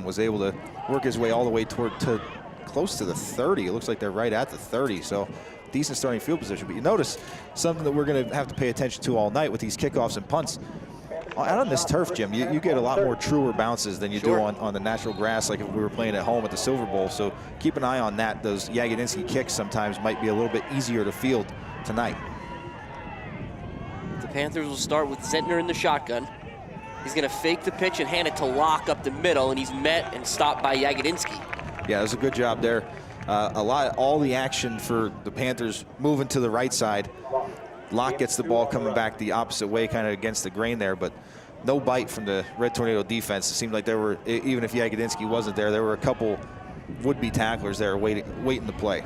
was able to work his way all the way toward close to the 30. It looks like they're right at the 30. So decent starting field position. But you notice something that we're going to have to pay attention to all night with these kickoffs and punts. Out on this turf, Jim, you get a lot more truer bounces than you do on the natural grass, like if we were playing at home at the Silver Bowl. So keep an eye on that. Those Jagodinski kicks sometimes might be a little bit easier to field tonight. The Panthers will start with Zentner in the shotgun. He's going to fake the pitch and hand it to Locke up the middle, and he's met and stopped by Jagodinski. Yeah, that was a good job there. All the action for the Panthers moving to the right side. Locke gets the ball coming back the opposite way, kind of against the grain there, but no bite from the Red Tornado defense. It seemed like there were, even if Jagodinski wasn't there, there were a couple would-be tacklers there waiting to play.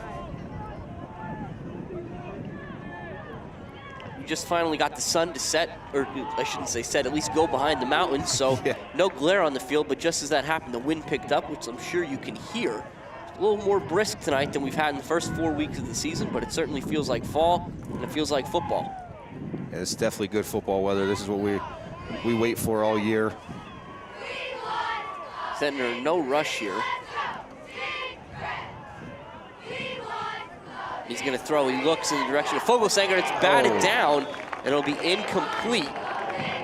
We just finally got the sun to set, or I shouldn't say set, at least go behind the mountains, so no glare on the field, but just as that happened, the wind picked up, which I'm sure you can hear. A little more brisk tonight than we've had in the first 4 weeks of the season, but it certainly feels like fall, and it feels like football. Yeah, it's definitely good football weather. This is what we wait for all year. Zentner, no rush here. He's going to throw. He looks in the direction of Fogelsanger. It's batted down, and it'll be incomplete.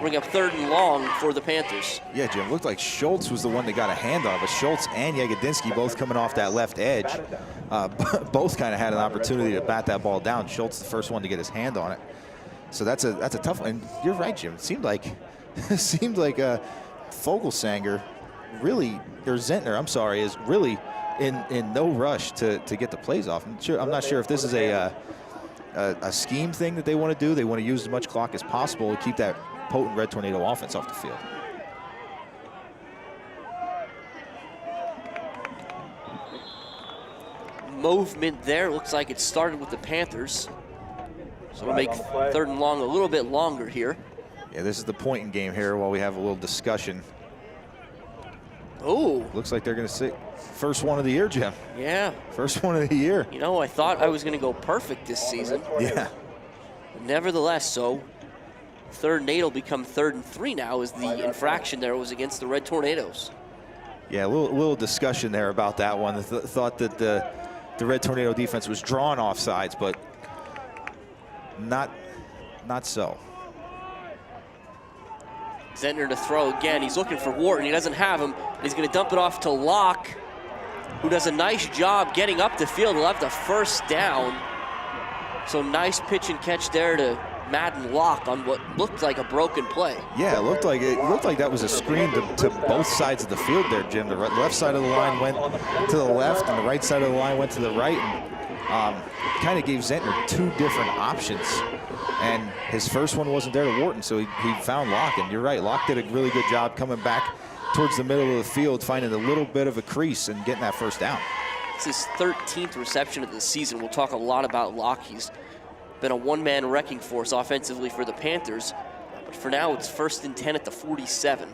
Bring up 3rd and long for the Panthers. Yeah, Jim, looked like Schultz was the one that got a hand on it, but Schultz and Jagodinski both coming off that left edge. Both kind of had an opportunity to bat that ball down. Schultz the first one to get his hand on it. So that's a tough one. And you're right, Jim. It seemed like Fogelsanger really, or Zentner, I'm sorry, is really in no rush to get the plays off. I'm not sure if this is a scheme thing that they want to do. They want to use as much clock as possible to keep that potent Red Tornado offense off the field. Movement there. Looks like it started with the Panthers. So we'll make 3rd and long a little bit longer here. Yeah, this is the pointing game here while we have a little discussion. Oh. Looks like they're going to say first one of the year, Jim. Yeah. First one of the year. You know, I thought I was going to go perfect this season. Yeah. Nevertheless, so 3rd and 8 will become 3rd and 3 now, as the infraction there was against the Red Tornadoes. Yeah, a little discussion there about that one. Thought that the Red Tornado defense was drawn off sides, but not so. Zentner to throw again. He's looking for Wharton. He doesn't have him. He's going to dump it off to Locke, who does a nice job getting up the field. He'll have the 1st down. So nice pitch and catch there to Madden Locke on what looked like a broken play. Yeah, it looked like that was a screen to both sides of the field there, Jim. The left side of the line went to the left, and the right side of the line went to the right. And, kind of gave Zentner 2 different options. And his first one wasn't there to Wharton, so he found Locke. And you're right, Locke did a really good job coming back towards the middle of the field, finding a little bit of a crease and getting that 1st down. It's his 13th reception of the season. We'll talk a lot about Locke. He's been a one-man wrecking force offensively for the Panthers. But for now, it's 1st and 10 at the 47.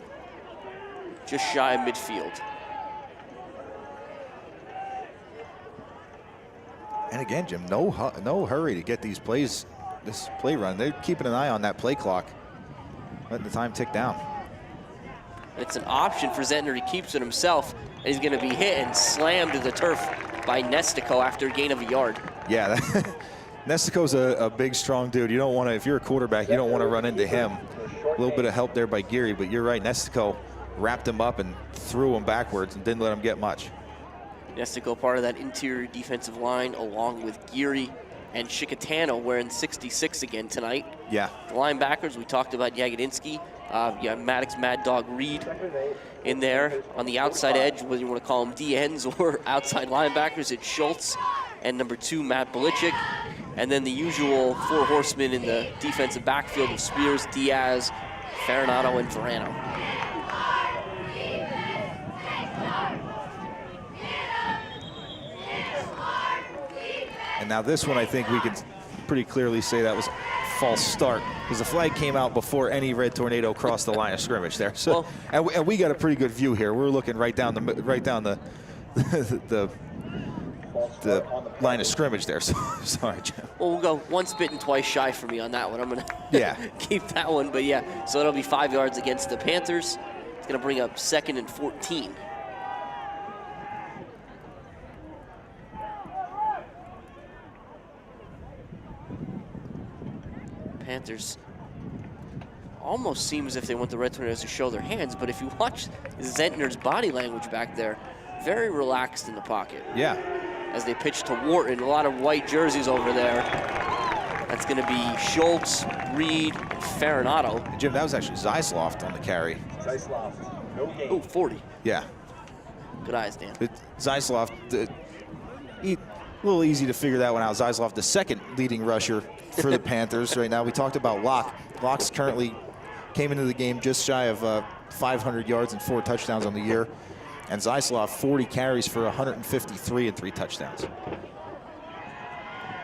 Just shy of midfield. And again, Jim, no hurry to get these plays, this play run. They're keeping an eye on that play clock, letting the time tick down. It's an option for Zentner. He keeps it himself, and he's going to be hit and slammed to the turf by Nestico after a gain of a yard. Yeah, Nestico's a big, strong dude. You don't want to, if you're a quarterback, you don't want to run into him. A little bit of help there by Geary, but you're right, Nestico wrapped him up and threw him backwards and didn't let him get much. Nestico part of that interior defensive line, along with Geary and Chicatano wearing 66 again tonight. Yeah. The linebackers, we talked about Jagodinski. You have Maddox Mad Dog Reed in there. On the outside edge, whether you want to call them DNs or outside linebackers, it's Schultz and number 2, Matt Belichick. And then the usual 4 horsemen in the defensive backfield of Spears, Diaz, Farinato, and Verano. And now this one, I think we can pretty clearly say that was a false start, because the flag came out before any Red Tornado crossed the line of scrimmage there. So, and we got a pretty good view here. We're looking right down the line of scrimmage there. So, sorry, Jim. Well, we'll go once bitten, twice shy for me on that one. I'm going to keep that one. But yeah, so it'll be 5 yards against the Panthers. It's going to bring up 2nd and 14. Panthers almost seem as if they want the Red Tornadoes to show their hands, but if you watch Zentner's body language back there, very relaxed in the pocket. Yeah. As they pitch to Wharton, a lot of white jerseys over there. That's going to be Schultz, Reed, and Farinato. Jim, that was actually Zeisloft on the carry. Oh, 40. Yeah. Good eyes, Dan. Zeisloft, a little easy to figure that one out. Zeisloft, the second leading rusher for the Panthers right now. We talked about Locke. Locke's currently came into the game just shy of 500 yards and 4 touchdowns on the year. And Zeisloft, 40 carries for 153 and 3 touchdowns.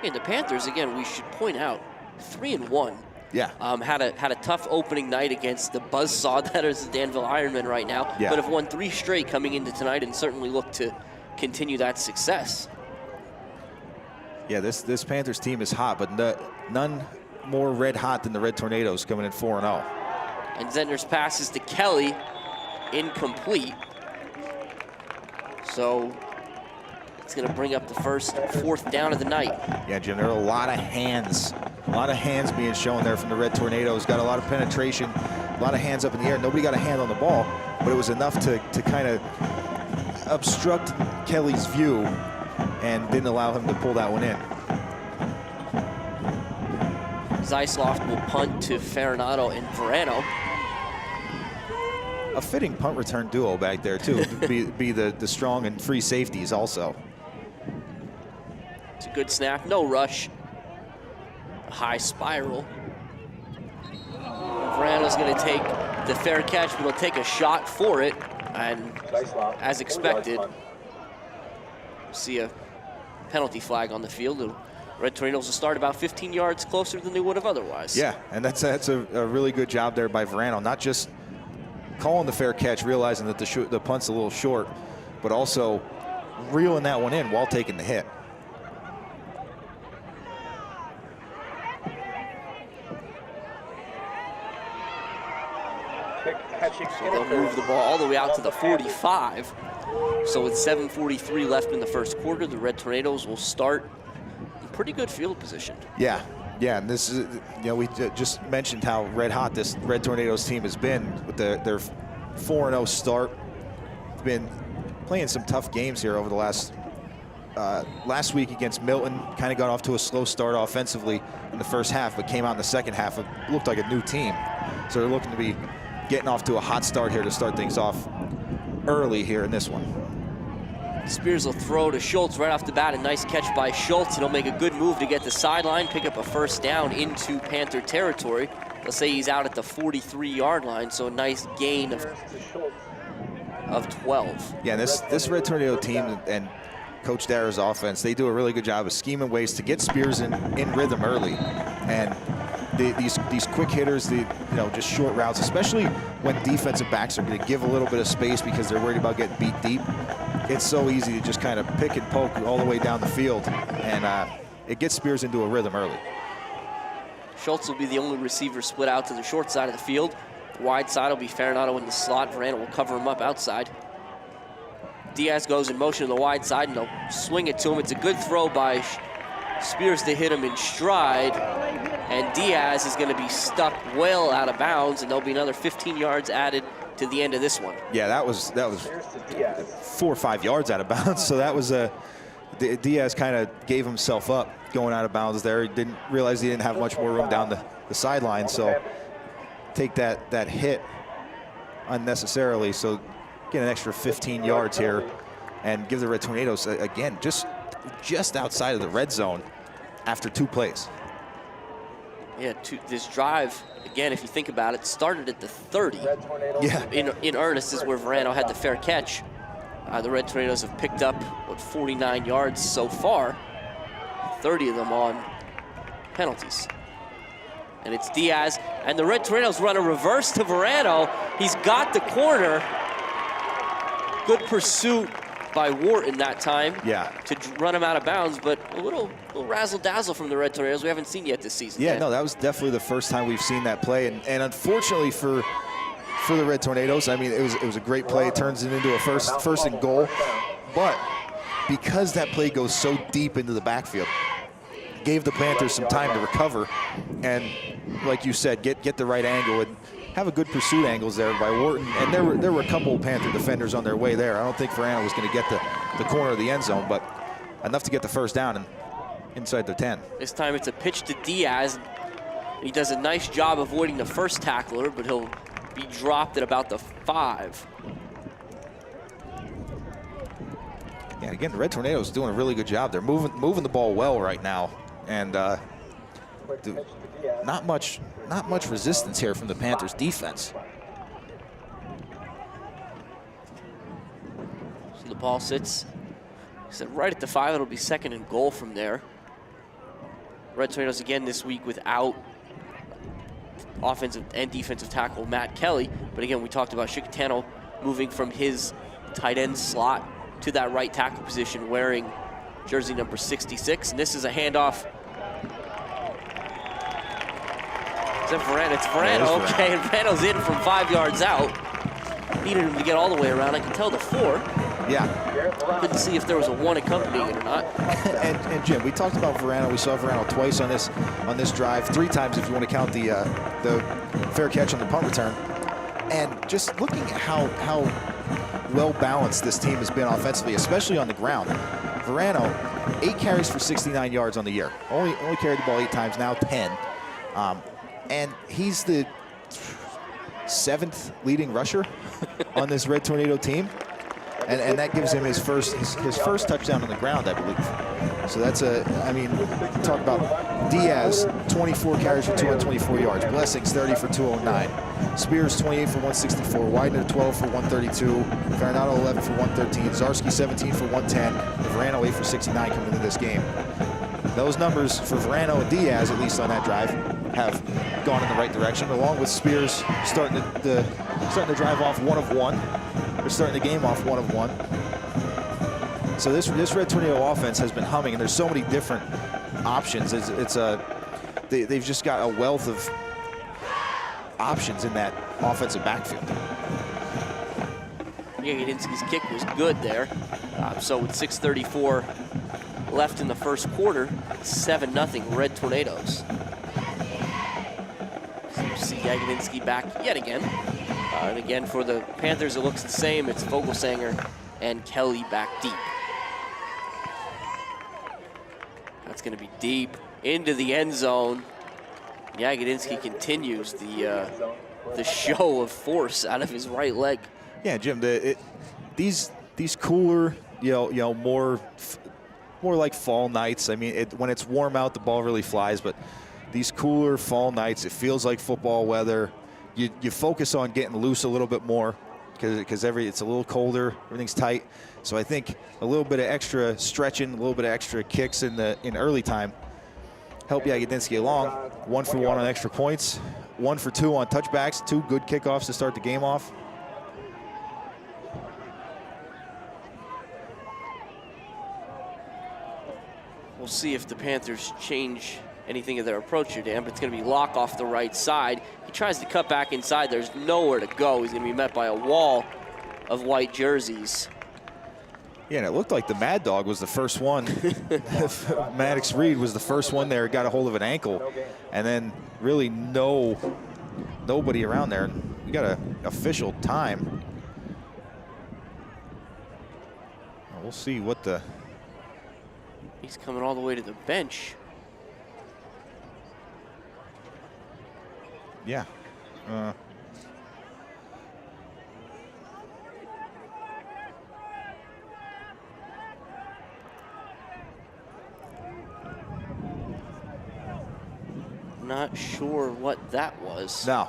And the Panthers, again, we should point out, 3-1. Yeah. Had a tough opening night against the buzzsaw that is the Danville Ironmen right now, yeah. but have won 3 straight coming into tonight and certainly look to continue that success. Yeah, this Panthers team is hot, but none more red hot than the Red Tornadoes coming in 4-0. And Zentner's passes to Kelly, incomplete. So it's going to bring up the first 4th down of the night. Yeah, Jim, there are a lot of hands being shown there from the Red Tornadoes. Got a lot of penetration, a lot of hands up in the air. Nobody got a hand on the ball, but it was enough to kind of obstruct Kelly's view and didn't allow him to pull that one in. Zeisloft will punt to Farinato and Verano. A fitting punt return duo back there too, be the strong and free safeties also. It's a good snap, no rush. A high spiral. Verano's going to take the fair catch, but he'll take a shot for it, and as expected, see a penalty flag on the field. The Red Tornadoes will start about 15 yards closer than they would have otherwise. Yeah, and that's a really good job there by Verano, not just calling the fair catch, realizing that the punt's a little short, but also reeling that one in while taking the hit. So they'll move the ball all the way out to the 45. So with 7:43 left in the first quarter, the Red Tornadoes will start in pretty good field position. Yeah, and this is, we just mentioned how red hot this Red Tornadoes team has been with their 4-0 start. Been playing some tough games here over the last week against Milton. Kind of got off to a slow start offensively in the first half, but came out in the second half. It looked like a new team. So they're looking to be getting off to a hot start here to start things off early here in this one. Spears will throw to Schultz right off the bat. A nice catch by Schultz. He'll make a good move to get the sideline, pick up a first down into Panther territory. Let's say he's out at the 43-yard line, so a nice gain of 12. Yeah, this Red Tornado team and Coach Dara's offense, they do a really good job of scheming ways to get Spears in rhythm early. And these quick hitters, just short routes, especially when defensive backs are going to give a little bit of space because they're worried about getting beat deep. It's so easy to just kind of pick and poke all the way down the field, and it gets Spears into a rhythm early. Schultz will be the only receiver split out to the short side of the field. The wide side will be Farinato in the slot. Verano will cover him up outside. Diaz goes in motion to the wide side, and they'll swing it to him. It's a good throw by Spears to hit him in stride, and Diaz is going to be stuck well out of bounds, and there'll be another 15 yards added to the end of this one. Yeah, that was 4 or 5 yards out of bounds. So that was Diaz kind of gave himself up going out of bounds there. He didn't realize he didn't have much more room down the sideline. So take that hit unnecessarily. So get an extra 15 yards here and give the Red Tornadoes again just outside of the red zone after 2 plays. Yeah, this drive, again, if you think about it, started at the 30. Yeah. In earnest is where Verano had the fair catch. The Red Tornadoes have picked up, 49 yards so far, 30 of them on penalties. And it's Diaz, and the Red Tornadoes run a reverse to Verano. He's got the corner. Good pursuit by Wharton that time, to run him out of bounds, but a little razzle-dazzle from the Red Tornadoes we haven't seen yet this season. Yeah, no, that was definitely the first time we've seen that play, and unfortunately for the Red Tornadoes, I mean, it was a great play. It turns it into a first and goal, but because that play goes so deep into the backfield, gave the Panthers some time to recover, and like you said, get the right angle and have a good pursuit angles there by Wharton. And there were a couple of Panther defenders on their way there. I don't think Verano was going to get the corner of the end zone, but enough to get the first down and inside the 10. This time it's a pitch to Diaz. He does a nice job avoiding the first tackler, but he'll be dropped at about the 5. Yeah, again, the Red Tornadoes doing a really good job. They're moving the ball well right now, and not much resistance here from the Panthers defense. So the ball sits right at the 5. It'll be 2nd and goal from there. Red Tornadoes again this week without offensive and defensive tackle Matt Kelly. But again, we talked about Chicatano moving from his tight end slot to that right tackle position wearing jersey number 66. And this is a handoff. Is that Verano? It's Verano. Yeah, okay, and Verano's in from 5 yards out. Needed him to get all the way around. I can tell the 4. Yeah. Couldn't see if there was a 1 accompanying it or not. and Jim, we talked about Verano. We saw Verano twice on this drive, 3 times if you want to count the fair catch on the punt return. And just looking at how well balanced this team has been offensively, especially on the ground. Verano, 8 carries for 69 yards on the year. Only carried the ball 8 times, now 10. And he's the 7th leading rusher on this Red Tornado team. And that gives him his first touchdown on the ground, I believe. So that's talk about Diaz, 24 carries for 224 yards. Blessings, 30 for 209. Spears, 28 for 164. Widener, 12 for 132. Farinado, 11 for 113. Zarski, 17 for 110. Verano, 8 for 69 coming into this game. Those numbers for Verano and Diaz, at least on that drive, have gone in the right direction, along with Spears starting to drive off 1 of 1. They're starting the game off 1 of 1. So this Red Tornado offense has been humming, and there's so many different options. They've just got a wealth of options in that offensive backfield. Jagodinski's kick was good there. So with 6:34 left in the first quarter, 7-0 Red Tornadoes. So you see Jagodinski back yet again. And again, for the Panthers, it looks the same. It's Vogelsanger and Kelly back deep. That's going to be deep into the end zone. Jagodinski continues the show of force out of his right leg. Yeah, Jim. These cooler, more like fall nights. I mean, when it's warm out, the ball really flies. But these cooler fall nights, it feels like football weather. You focus on getting loose a little bit more because it's a little colder, everything's tight. So I think a little bit of extra stretching, a little bit of extra kicks in early time help Jagodinski along. 1 for 1 on extra points, 1 for 2 on touchbacks, 2 good kickoffs to start the game off. We'll see if the Panthers change anything of their approach here, Dan, but it's going to be Locke off the right side. He tries to cut back inside. There's nowhere to go. He's going to be met by a wall of white jerseys. Yeah, and it looked like the Mad Dog was the first one. Maddox Reed was the first one there, got a hold of an ankle, and then really nobody around there. We got an official time. We'll see what the... He's coming all the way to the bench. Yeah. Not sure what that was. No.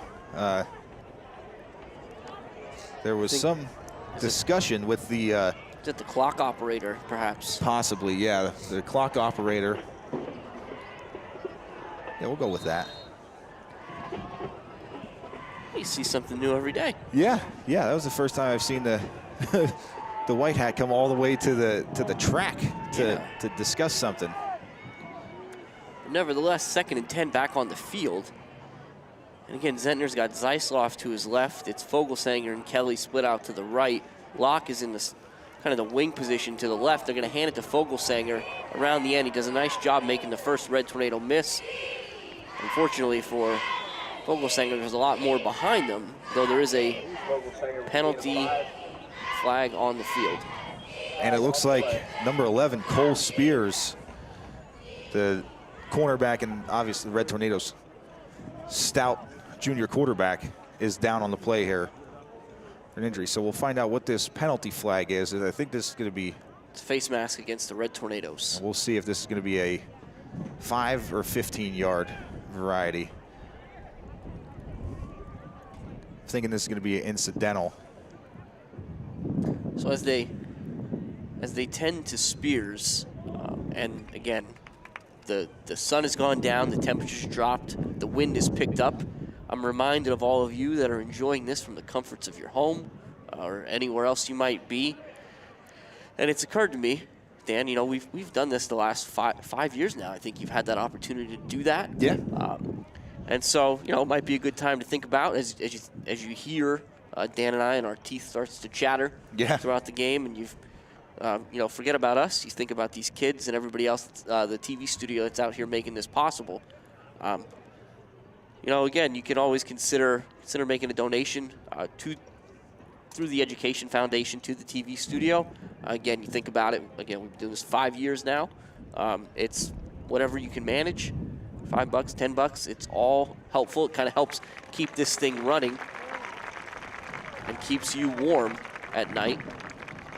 There was some discussion with the... Is it the clock operator, perhaps? Possibly, yeah. The clock operator. Yeah, we'll go with that. You see something new every day. Yeah, that was the first time I've seen the the white hat come all the way to the track to discuss something. Nevertheless, 2nd and 10 back on the field. And again, Zentner's got Zeisler off to his left. It's Vogelsanger and Kelly split out to the right. Locke is in the kind of the wing position to the left. They're going to hand it to Fogelsanger around the end. He does a nice job making the first Red Tornado miss. Unfortunately for Fogelsanger, there's a lot more behind them, though there is a penalty flag on the field. And it looks like number 11, Cole Spears, the cornerback and obviously the Red Tornadoes' stout junior quarterback, is down on the play here for an injury. So we'll find out what this penalty flag is. I think this is going to be... It's a face mask against the Red Tornadoes. We'll see if this is going to be a 5 or 15-yard variety. Thinking this is going to be incidental. So as they tend to Spears, and again, the sun has gone down, the temperature's dropped, the wind is picked up. I'm reminded of all of you that are enjoying this from the comforts of your home or anywhere else you might be. And it's occurred to me, Dan, you know, we've done this the last five years now. I think you've had that opportunity to do that. Yeah. And so, you know, it might be a good time to think about as you hear Dan and I, and our teeth starts to chatter throughout the game, and you've, you know, forget about us. You think about these kids and everybody else, the TV studio that's out here making this possible. You know, again, you can always consider making a donation through the Education Foundation to the TV studio. Again, you think about it. Again, we've been doing this 5 years now. It's whatever you can manage. $5, $10. It's all helpful. It kind of helps keep this thing running and keeps you warm at night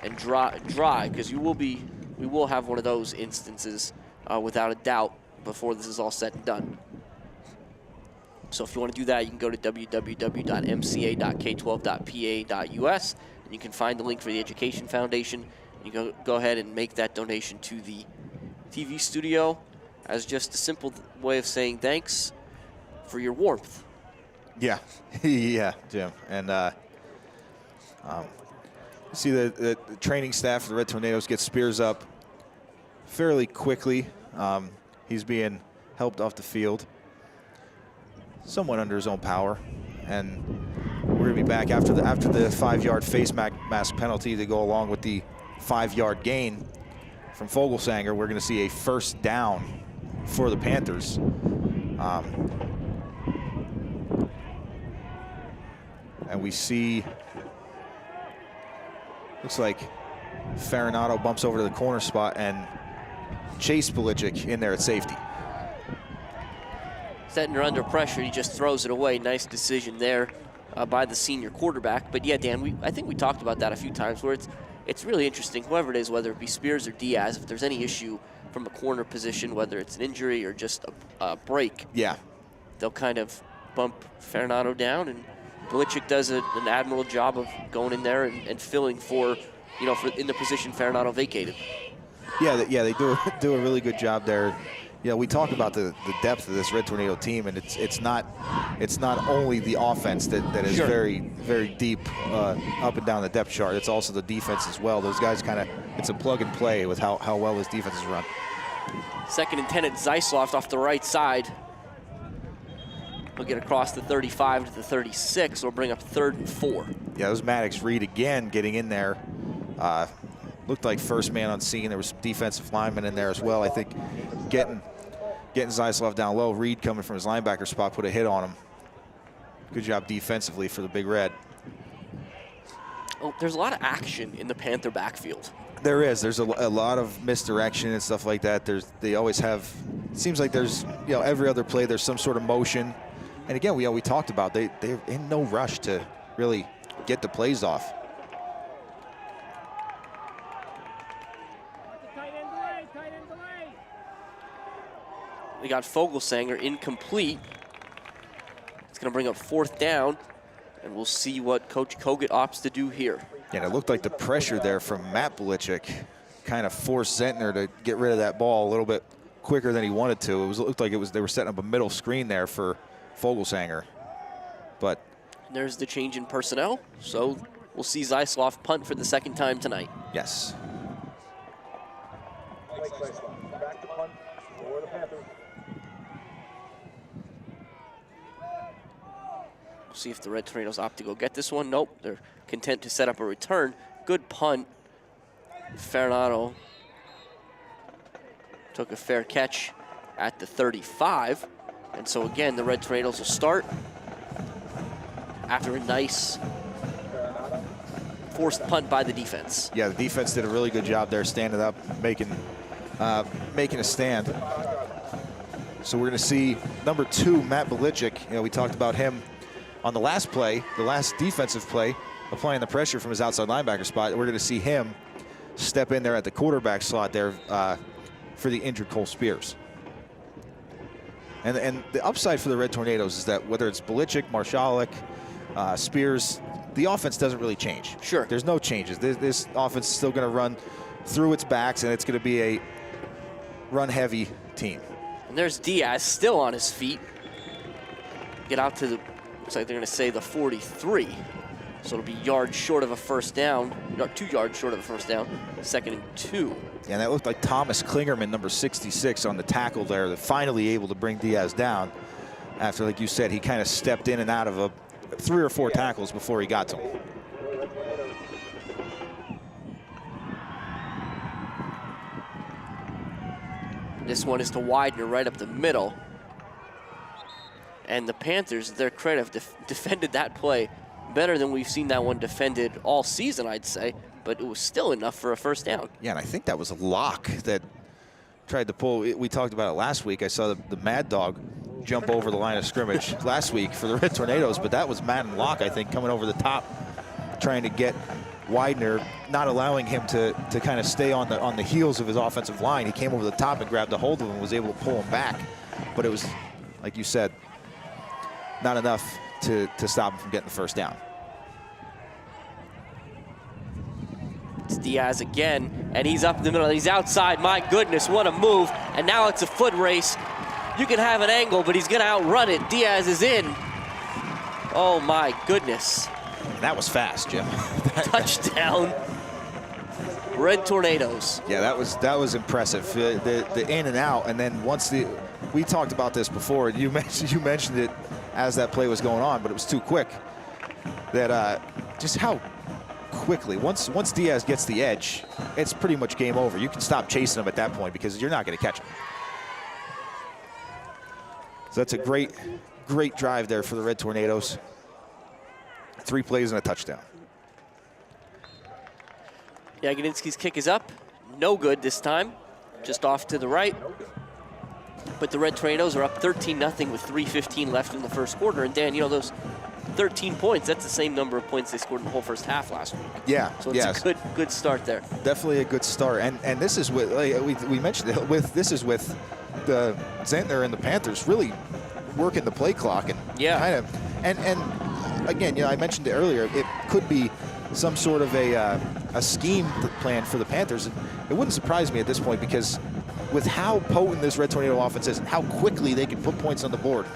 and dry, because we will have one of those instances without a doubt before this is all said and done. So if you want to do that, you can go to www.mca.k12.pa.us, and you can find the link for the Education Foundation. You go ahead and make that donation to the TV studio as just a simple way of saying thanks for your warmth. Yeah, yeah, Jim. And see the training staff of the Red Tornadoes get Spears up fairly quickly. He's being helped off the field, somewhat under his own power, and we're gonna be back after the 5-yard face mask penalty to go along with the 5-yard gain from Fogelsanger. We're gonna see a first down for the Panthers. And we see, looks like Farinato bumps over to the corner spot and Chase Belichick in there at safety. Setner under pressure, he just throws it away. Nice decision there by the senior quarterback. But yeah, Dan, I think we talked about that a few times, where it's really interesting, whoever it is, whether it be Spears or Diaz, if there's any issue from a corner position, whether it's an injury or just a break, they'll kind of bump Farinato down, and Belichick does an admirable job of going in there and filling for in the position Farinato vacated. Yeah, they do a really good job there. You know, we talk about the depth of this Red Tornado team, and it's not only the offense that is very, very deep up and down the depth chart. It's also the defense as well. Those guys it's a plug and play with how well this defense is run. 2nd and 10 at Zeisloft off the right side. We'll get across the 35 to the 36. We'll bring up 3rd and 4. Yeah, it was Maddox Reed again getting in there. Looked like first man on scene. There was some defensive linemen in there as well. I think getting Zeisloft down low. Reed coming from his linebacker spot put a hit on him. Good job defensively for the Big Red. Oh, there's a lot of action in the Panther backfield. There is. There's a lot of misdirection and stuff like that. They always have. It seems like there's every other play there's some sort of motion. And again, we talked about they're in no rush to really get the plays off. We got Fogelsanger incomplete. It's going to bring up 4th down, and we'll see what Coach Kogut opts to do here. Yeah, it looked like the pressure there from Matt Belichick kind of forced Zentner to get rid of that ball a little bit quicker than he wanted to. It looked like they were setting up a middle screen there for Fogelsanger. But there's the change in personnel, so we'll see Zeisloft punt for the 2nd time tonight. Yes. Back to punt for the Panthers. We'll see if the Red Tornadoes opt to go get this one. Nope, they're content to set up a return. Good punt Fernato took a fair catch at the 35. And so again, the Red Tornadoes will start after a nice forced punt by the defense. Yeah, the defense did a really good job there, standing up, making a stand. So we're going to see number 2, Matt Belichick. You know, we talked about him on the last play, the last defensive play, applying the pressure from his outside linebacker spot. We're going to see him step in there at the quarterback slot there for the injured Cole Spears. And the upside for the Red Tornadoes is that whether it's Belichick, Marshalik, Spears, the offense doesn't really change. Sure. There's no changes. This offense is still going to run through its backs, and it's going to be a run-heavy team. And there's Diaz still on his feet. Get out to the, looks like they're going to say the 43. So it'll be yards short of a first down, 2 yards short of a first down, 2nd and 2. Yeah, and that looked like Thomas Klingerman, number 66, on the tackle there, that finally able to bring Diaz down after, like you said, he kind of stepped in and out of 3 or 4 tackles before he got to him. This one is to Widener right up the middle. And the Panthers, to their credit, have defended that play better than we've seen that one defended all season, I'd say. But it was still enough for a first down. Yeah, and I think that was a lock that tried to pull. We talked about it last week. I saw the Mad Dog jump over the line of scrimmage last week for the Red Tornadoes, but that was Madden Locke, I think, coming over the top, trying to get Widener, not allowing him to kind of stay on the heels of his offensive line. He came over the top and grabbed a hold of him and was able to pull him back. But it was, like you said, not enough to stop him from getting the first down. It's Diaz again, and he's up in the middle. He's outside. My goodness, what a move. And now it's a foot race. You can have an angle, but he's going to outrun it. Diaz is in. Oh, my goodness. That was fast, Jim. Touchdown. Red Tornadoes. Yeah, that was impressive. The in and out, and then once we talked about this before. You mentioned it as that play was going on, but it was too quick. That just how quickly once Diaz gets the edge, it's pretty much game over. You can stop chasing him at that point because you're not going to catch him. So that's a great drive there for the Red Tornadoes. 3 plays and a touchdown. Jagodinski's kick is up. No good this time. Just off to the right. But the Red Tornadoes are up 13-0 with 3:15 left in the first quarter. And Dan, you know, those 13 points, that's the same number of points they scored in the whole first half last week. Yeah. So it's a good start there. Definitely a good start. And this is with, like, we mentioned it, this is with the Zentner and the Panthers really working the play clock and kind of, and again, you know, I mentioned it earlier, it could be some sort of a scheme plan for the Panthers. And it wouldn't surprise me at this point because with how potent this Red Tornado offense is and how quickly they can put points on the board,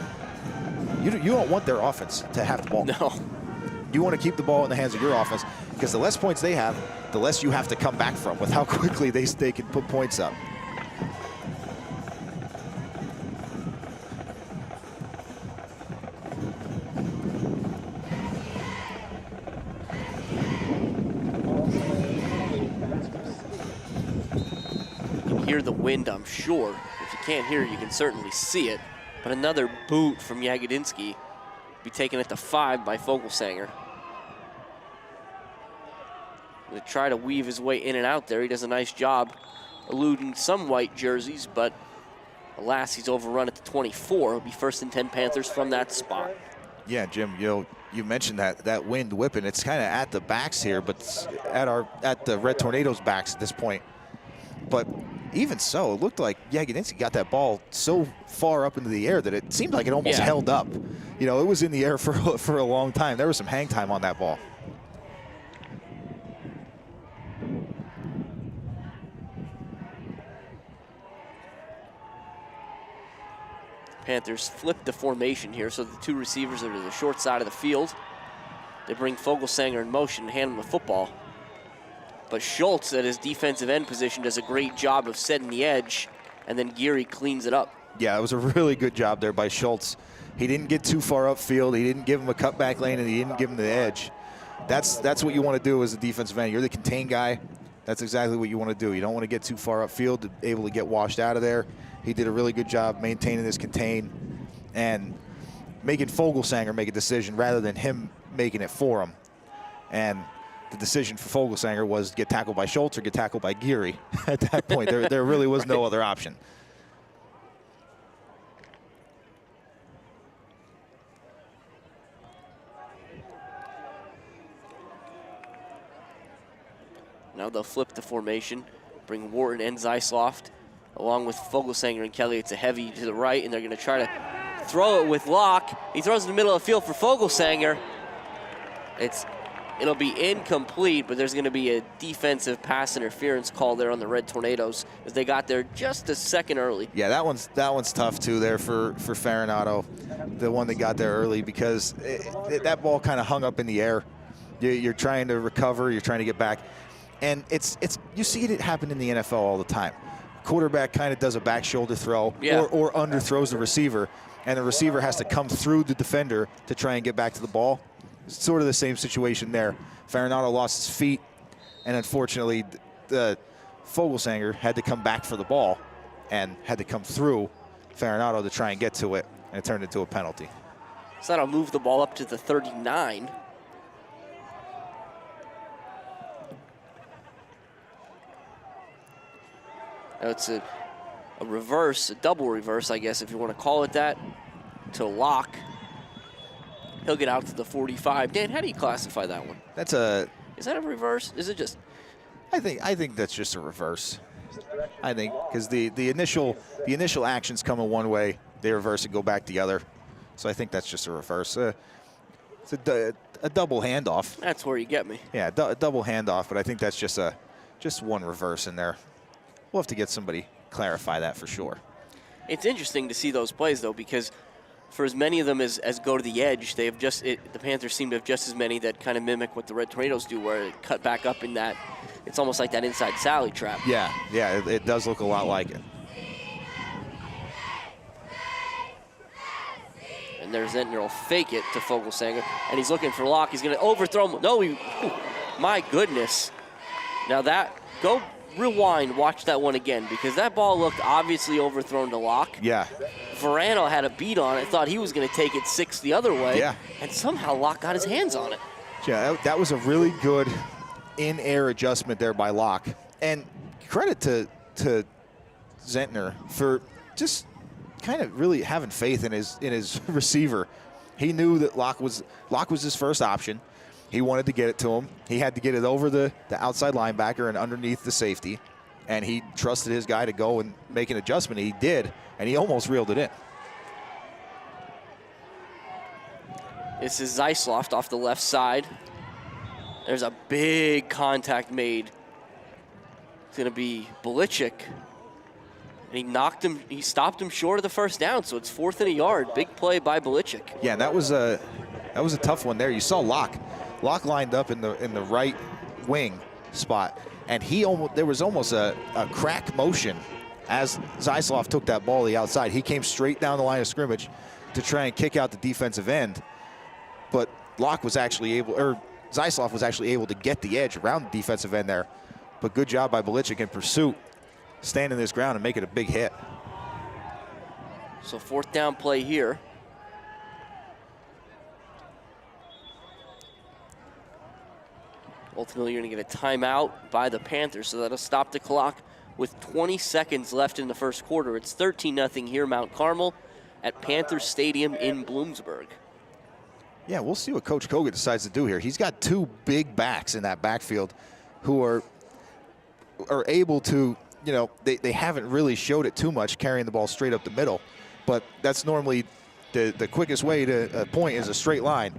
you don't want their offense to have the ball. No. You want to keep the ball in the hands of your offense because the less points they have, the less you have to come back from with how quickly they can put points up. Hear the wind, I'm sure. If you can't hear it, you can certainly see it. But another boot from Jagodinski. Be taken at the 5 by Vogelsanger. They try to weave his way in and out there. He does a nice job eluding some white jerseys, but alas, he's overrun at the 24. It'll be 1st and 10 Panthers from that spot. Yeah, Jim, you mentioned that wind whipping. It's kind of at the backs here, but it's at the Red Tornadoes' backs at this point. But even so, it looked like Jagodinski got that ball so far up into the air that it seemed like it almost held up. You know, it was in the air for a long time. There was some hang time on that ball. Panthers flip the formation here, so the 2 receivers are to the short side of the field. They bring Vogelsanger in motion and hand him the football. But Schultz at his defensive end position does a great job of setting the edge, and then Geary cleans it up. Yeah, it was a really good job there by Schultz. He didn't get too far upfield. He didn't give him a cutback lane, and he didn't give him the edge. That's what you want to do as a defensive end. You're the contained guy. That's exactly what you want to do. You don't want to get too far upfield, to able to get washed out of there. He did a really good job maintaining his contain and making Fogelsanger make a decision rather than him making it for him. And the decision for Fogelsanger was get tackled by Schultz or get tackled by Geary. At that point, there really was no other option. Now they'll flip the formation, bring Wharton and Zeisloft, along with Fogelsanger and Kelly. It's a heavy to the right, and they're going to try to throw it with Locke. He throws in the middle of the field for Fogelsanger. It'll be incomplete, but there's going to be a defensive pass interference call there on the Red Tornadoes as they got there just a second early. Yeah, that one's tough too there for Farinato, the one that got there early, because that ball kind of hung up in the air. You're trying to recover, you're trying to get back. And you see it happen in the NFL all the time. Quarterback kind of does a back shoulder throw, yeah, or underthrows the receiver, and the receiver has to come through the defender to try and get back to the ball. It's sort of the same situation there. Farinato lost his feet, and unfortunately, the Fogelsanger had to come back for the ball and had to come through Farinato to try and get to it, and it turned into a penalty. So that'll move the ball up to the 39. Now it's a reverse, a double reverse, I guess, if you want to call it that, to Locke. He'll get out to the 45. Dan, how do you classify that one? Is that a reverse? Is it just? I think that's just a reverse. I think because the initial actions come in one way, they reverse and go back the other. So I think that's just a reverse. It's a double handoff. That's where you get me. Yeah, a double handoff, but I think that's just one reverse in there. We'll have to get somebody clarify that for sure. It's interesting to see those plays, though, because for as many of them as go to the edge, they have the Panthers seem to have just as many that kind of mimic what the Red Tornadoes do, where it cut back up in that. It's almost like that inside Sally trap. Yeah, it does look a lot like it. And there's Zentner will fake it to Fogelsanger, and he's looking for Locke. He's going to overthrow him. No, my goodness. Now go rewind, watch that one again, because that ball looked obviously overthrown to Locke. Yeah. Verano had a beat on it, thought he was going to take it 6 the other way. Yeah. And somehow Locke got his hands on it. Yeah, that was a really good in-air adjustment there by Locke. And credit to Zentner for just kind of really having faith in his receiver. He knew that Locke was his first option. He wanted to get it to him. He had to get it over the outside linebacker and underneath the safety. And he trusted his guy to go and make an adjustment. He did, and he almost reeled it in. This is Zeisloft off the left side. There's a big contact made. It's going to be Belichick. And he stopped him short of the first down, so it's 4th and a yard. Big play by Belichick. Yeah, that was a tough one there. You saw Locke lined up in the right wing spot, and there was almost a crack motion as Zeisloft took that ball to the outside. He came straight down the line of scrimmage to try and kick out the defensive end, but Zeisloft was actually able to get the edge around the defensive end there. But good job by Belichick in pursuit, standing his ground and making a big hit. So 4th down play here. Ultimately, you're going to get a timeout by the Panthers, so that'll stop the clock with 20 seconds left in the first quarter. It's 13-0 here, Mount Carmel, at Panthers Stadium in Bloomsburg. Yeah, we'll see what Coach Koga decides to do here. He's got 2 big backs in that backfield who are able to, they haven't really showed it too much carrying the ball straight up the middle, but that's normally the quickest way to a point is a straight line.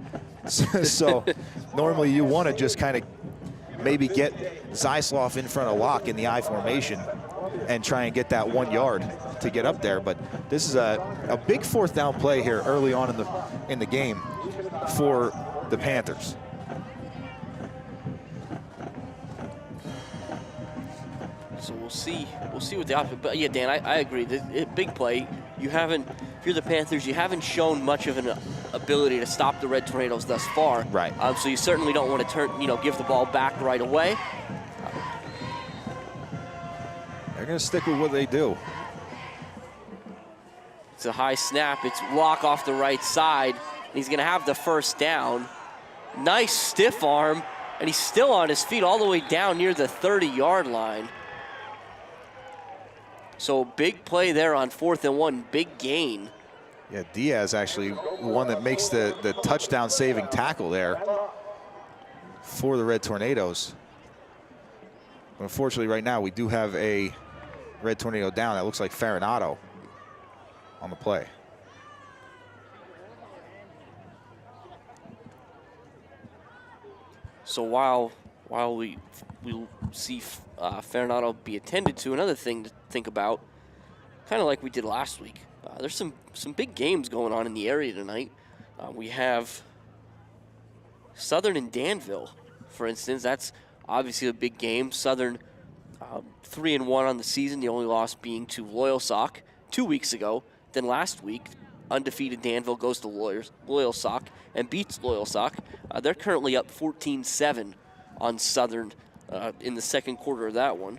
So normally you want to just kind of maybe get Zeisloft in front of Locke in the I formation and try and get that 1 yard to get up there. But this is a big 4th down play here early on in the game for the Panthers. So we'll see what the option. But yeah, Dan, I agree. The big play. If you're the Panthers, you haven't shown much of an ability to stop the Red Tornadoes thus far. Right. So you certainly don't want to give the ball back right away. going to stick with what they do. It's a high snap. It's Locke off the right side. He's going to have the first down. Nice stiff arm, and he's still on his feet all the way down near the 30-yard line. So big play there on 4th and 1, big gain. Yeah, Diaz actually one that makes the touchdown-saving tackle there for the Red Tornadoes. Unfortunately, right now, we do have a Red Tornado down. That looks like Farinato on the play. So while we see Farinato be attended to, another thing to think about, kind of like we did last week, there's some big games going on in the area tonight. We have Southern and Danville, for instance. That's obviously a big game. Southern 3-1 on the season, the only loss being to Loyalsock 2 weeks ago. Then last week, undefeated Danville goes to Loyalsock and beats Loyalsock. They're currently up 14-7 on Southern in the second quarter of that one.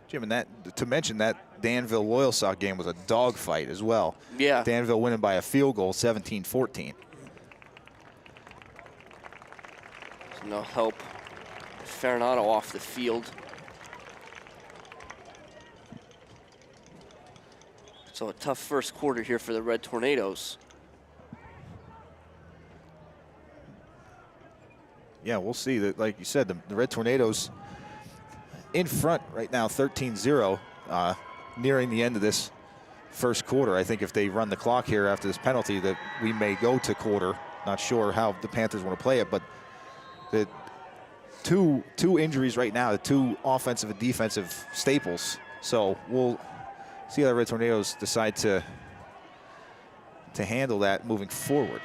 Jim, and that to mention that Danville Loyalsock game was a dogfight as well. Yeah. Danville winning by a field goal, 17-14. No help. Farinato off the field. So a tough first quarter here for the Red Tornadoes. Yeah, we'll see. That, like you said, the Red Tornadoes in front right now, 13-0, nearing the end of this first quarter. I think if they run the clock here after this penalty, that we may go to quarter. Not sure how the Panthers want to play it, but the two injuries right now, the two offensive and defensive staples. So we'll see how the Red Tornadoes decide to handle that moving forward.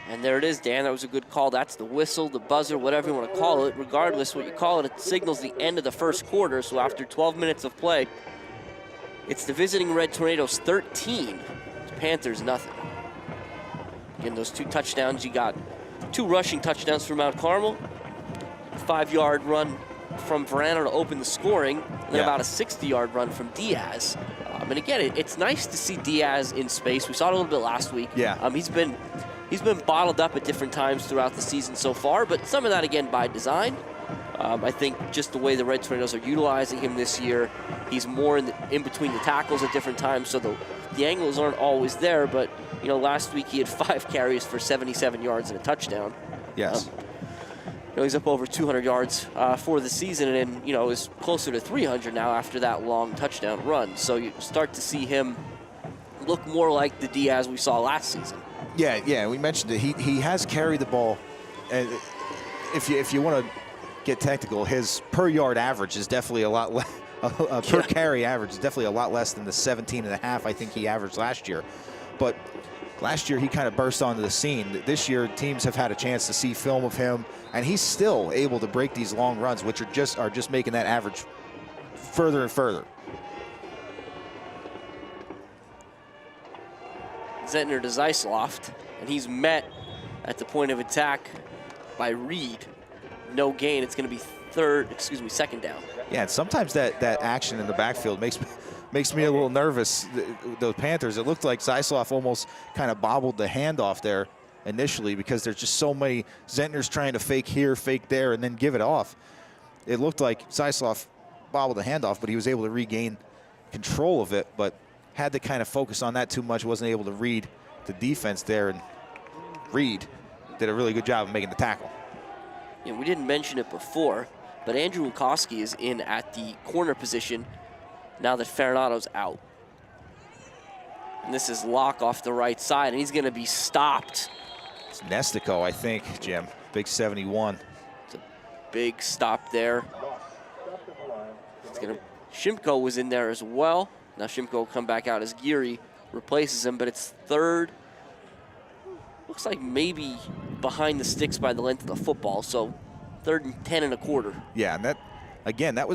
And there it is, Dan. That was a good call. That's the whistle, the buzzer, whatever you want to call it. Regardless what you call it, it signals the end of the first quarter. So after 12 minutes of play, it's the visiting Red Tornadoes 13, Panthers nothing. Again, those 2 touchdowns, you got 2 rushing touchdowns for Mount Carmel, 5-yard run from Verano to open the scoring, and then about a 60-yard run from Diaz. And again, it's nice to see Diaz in space. We saw it a little bit last week. Yeah. He's been bottled up at different times throughout the season so far, but some of that, again, by design. I think just the way the Red Tornadoes are utilizing him this year, he's more in between the tackles at different times, so the angles aren't always there. But, you know, last week he had 5 carries for 77 yards and a touchdown. Yes. You know, he's up over 200 yards for the season, and, you know, is closer to 300 now after that long touchdown run. So you start to see him look more like the Diaz we saw last season. Yeah, we mentioned it. He has carried the ball, and if you want to get technical, his per yard average is definitely a lot less. Per carry average is definitely a lot less than the 17.5 I think he averaged last year. But last year he kind of burst onto the scene. This year teams have had a chance to see film of him, and he's still able to break these long runs, which are just making that average further and further. Zentner to Zeisloft, and he's met at the point of attack by Reed. No gain. It's going to be second down. Yeah, and sometimes that action in the backfield makes me a little nervous. The Panthers, it looked like Zeisloft almost kind of bobbled the handoff there initially because there's just so many. Zentner's trying to fake here, fake there, and then give it off. It looked like Zeisloft bobbled the handoff, but he was able to regain control of it, but had to kind of focus on that too much, wasn't able to read the defense there, and Reed did a really good job of making the tackle. Yeah, we didn't mention it before, but Andrew Wilkowski is in at the corner position now that Farinato's out. And this is Locke off the right side, and he's going to be stopped. It's Nestico, I think, Jim. Big 71. It's a big stop there. Shimko was in there as well. Now Shimko will come back out as Geary replaces him, but it's third. Looks like maybe behind the sticks by the length of the football, so 3rd and 10 1/4. Yeah, and that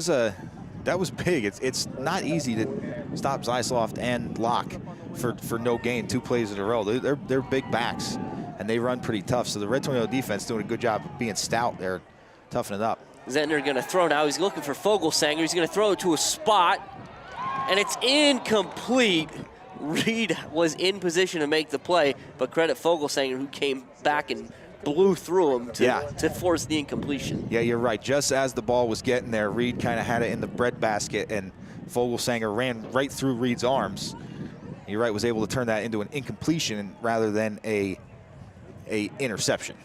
was big. It's not easy to stop Zeisloft and Locke for no gain 2 plays in a row. They're big backs, and they run pretty tough. So the Red Tornado defense doing a good job of being stout there, toughening it up. Zentner going to throw now. He's looking for Fogelsanger. He's going to throw it to a spot. and it's incomplete. Reed was in position to make the play, but credit Fogelsanger, who came back and blew through him to force the incompletion. Yeah, you're right. Just as the ball was getting there, Reed kind of had it in the breadbasket, and Fogelsanger ran right through Reed's arms. You're right, was able to turn that into an incompletion rather than a interception.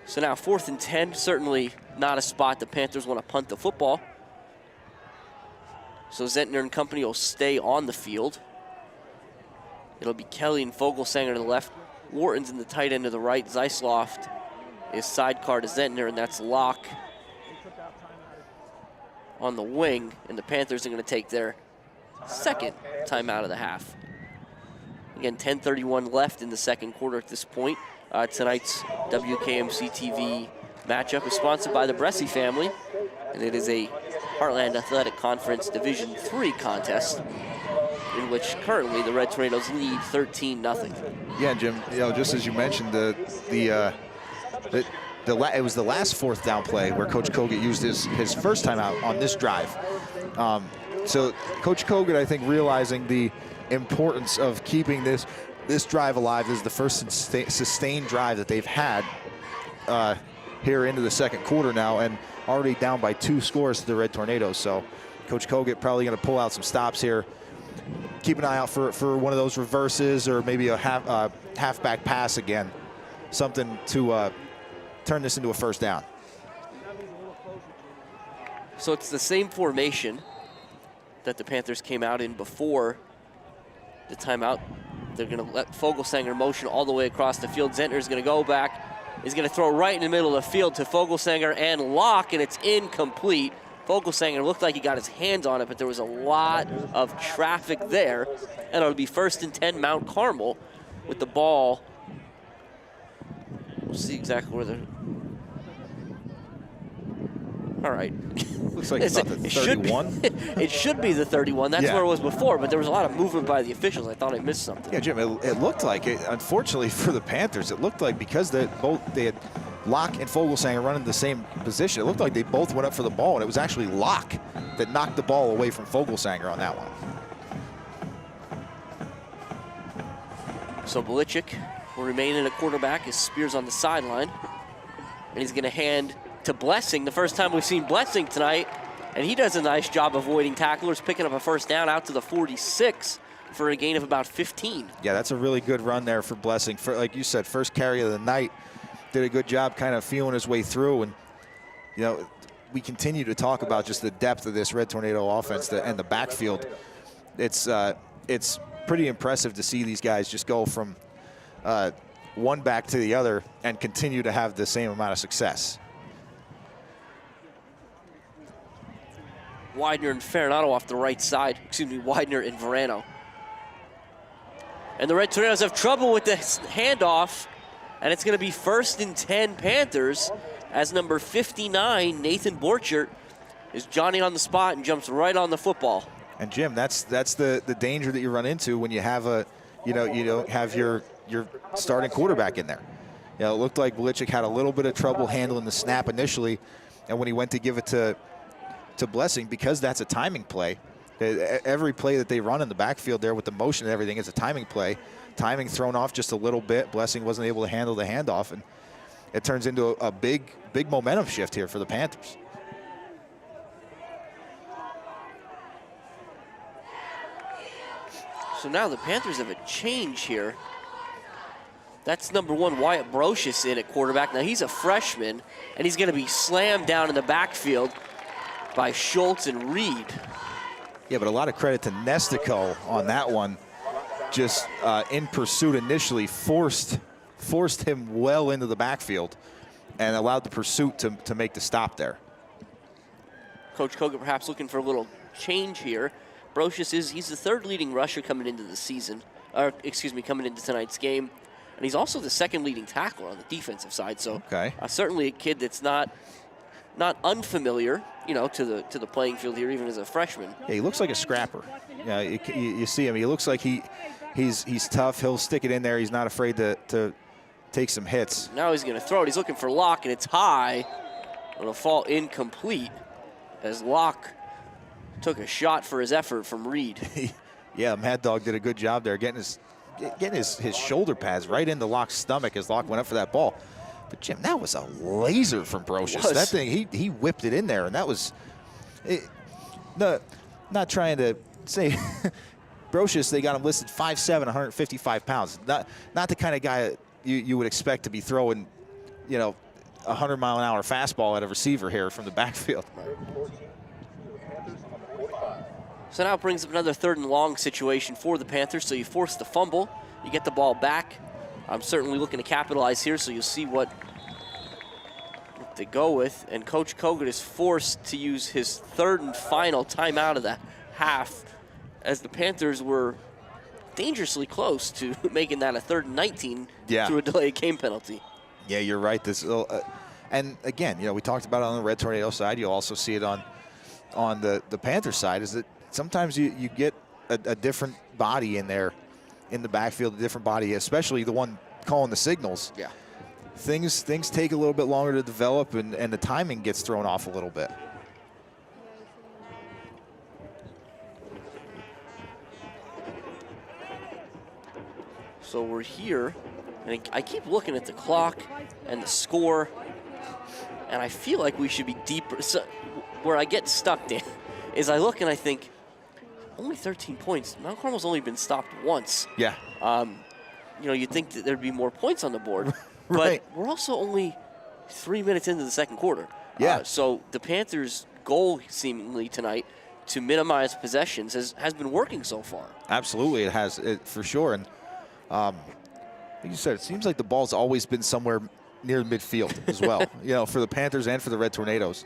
So now 4th and 10, certainly not a spot the Panthers want to punt the football. So Zentner and company will stay on the field. It'll be Kelly and Fogelsanger to the left. Wharton's in the tight end to the right. Zeisloft is sidecar to Zentner, and that's Locke on the wing. And the Panthers are going to take their second timeout of the half. Again, 10:31 left in the second quarter at this point. Tonight's WKMC TV matchup is sponsored by the Bresci family, and it is a Heartland Athletic Conference Division III contest in which currently the Red Tornadoes lead 13-0. Yeah, Jim, just as you mentioned, it was the last 4th down play where Coach Kogut used his first timeout on this drive. So Coach Kogut, I think, realizing the importance of keeping this drive alive. This is the first sustained drive that they've had here into the second quarter now, and already down by 2 scores to the Red Tornadoes. So Coach Kogut probably going to pull out some stops here. Keep an eye out for one of those reverses or maybe a halfback pass again. Something to turn this into a first down. So it's the same formation that the Panthers came out in before the timeout. They're going to let Fogelsanger motion all the way across the field. Zentner's going to go back. He's going to throw right in the middle of the field to Fogelsanger and Locke, and it's incomplete. Fogelsanger looked like he got his hands on it, but there was a lot of traffic there. And it'll be 1st and 10 Mount Carmel with the ball. We'll see exactly where they're... All right. Looks like it's not the 31. It should be the 31. That's where it was before, but there was a lot of movement by the officials. I thought I missed something. Yeah, Jim, it looked like it. Unfortunately for the Panthers, it looked like because they had Locke and Fogelsanger running the same position, it looked like they both went up for the ball, and it was actually Locke that knocked the ball away from Fogelsanger on that one. So Belichick will remain in a quarterback as Spears on the sideline, and he's going to hand to Blessing. The first time we've seen Blessing tonight, and he does a nice job avoiding tacklers, picking up a first down out to the 46 for a gain of about 15. Yeah, that's a really good run there for Blessing. Like you said, first carry of the night, did a good job kind of feeling his way through. And, we continue to talk about just the depth of this Red Tornado offense and the backfield. It's pretty impressive to see these guys just go from one back to the other and continue to have the same amount of success. Widener and Farinado off the right side. Excuse me, Widener and Verano. And the Red Tornadoes have trouble with the handoff, and it's going to be 1st and 10 Panthers as number 59, Nathan Borchert, is Johnny on the spot and jumps right on the football. And Jim, that's the danger that you run into when you have you don't have your starting quarterback in there. It looked like Belichick had a little bit of trouble handling the snap initially, and when he went to give it to Blessing, because that's a timing play. Every play that they run in the backfield there with the motion and everything is a timing play. Timing thrown off just a little bit. Blessing wasn't able to handle the handoff, and it turns into a big momentum shift here for the Panthers. So now the Panthers have a change here. That's number 1, Wyatt Brocious in at quarterback. Now he's a freshman, and he's going to be slammed down in the backfield by Schultz and Reed. Yeah, but a lot of credit to Nestico on that one. Just in pursuit initially, forced him well into the backfield and allowed the pursuit to make the stop there. Coach Kogut perhaps looking for a little change here. Brocious he's the 3rd leading rusher coming into the season, coming into tonight's game. And he's also the 2nd leading tackler on the defensive side. So certainly a kid that's not unfamiliar, to the playing field here, even as a freshman. Yeah, he looks like a scrapper. Yeah, you see him. He looks like he's tough. He'll stick it in there. He's not afraid to take some hits. Now he's going to throw it. He's looking for Locke, and it's high. It'll fall incomplete. as Locke took a shot for his effort from Reed. Yeah, Mad Dog did a good job there, getting his shoulder pads right into Locke's stomach as Locke went up for that ball. But Jim, that was a laser from Brocious. That thing, he whipped it in there, and that was, not trying to say, Brocious, they got him listed 5'7", 155 pounds. Not the kind of guy you would expect to be throwing, you know, 100-mile-an-hour fastball at a receiver here from the backfield. So now it brings up another 3rd and long situation for the Panthers. So you force the fumble, you get the ball back. I'm certainly looking to capitalize here, so you'll see what they go with. And Coach Kogut is forced to use his 3rd and final timeout of the half, as the Panthers were dangerously close to making that a 3rd and 19 through a delay of game penalty. Yeah, you're right. And again, you know, we talked about it on the Red Tornado side. You'll also see it on the Panther side, is that sometimes you get a different body in there in the backfield, a different body, especially the one calling the signals. Yeah. Things take a little bit longer to develop, and the timing gets thrown off a little bit. So we're here, and I keep looking at the clock and the score, and I feel like we should be deeper. So where I get stuck, Dan, is I look and I think, only 13 points. Mount Carmel's only been stopped once. Yeah. You know, you'd think that there'd be more points on the board. Right. But we're also only 3 minutes into the second quarter. Yeah. So the Panthers' goal, seemingly tonight, to minimize possessions has been working so far. Absolutely, it has, for sure. And like you said, it seems like the ball's always been somewhere near midfield as well, you know, for the Panthers and for the Red Tornadoes.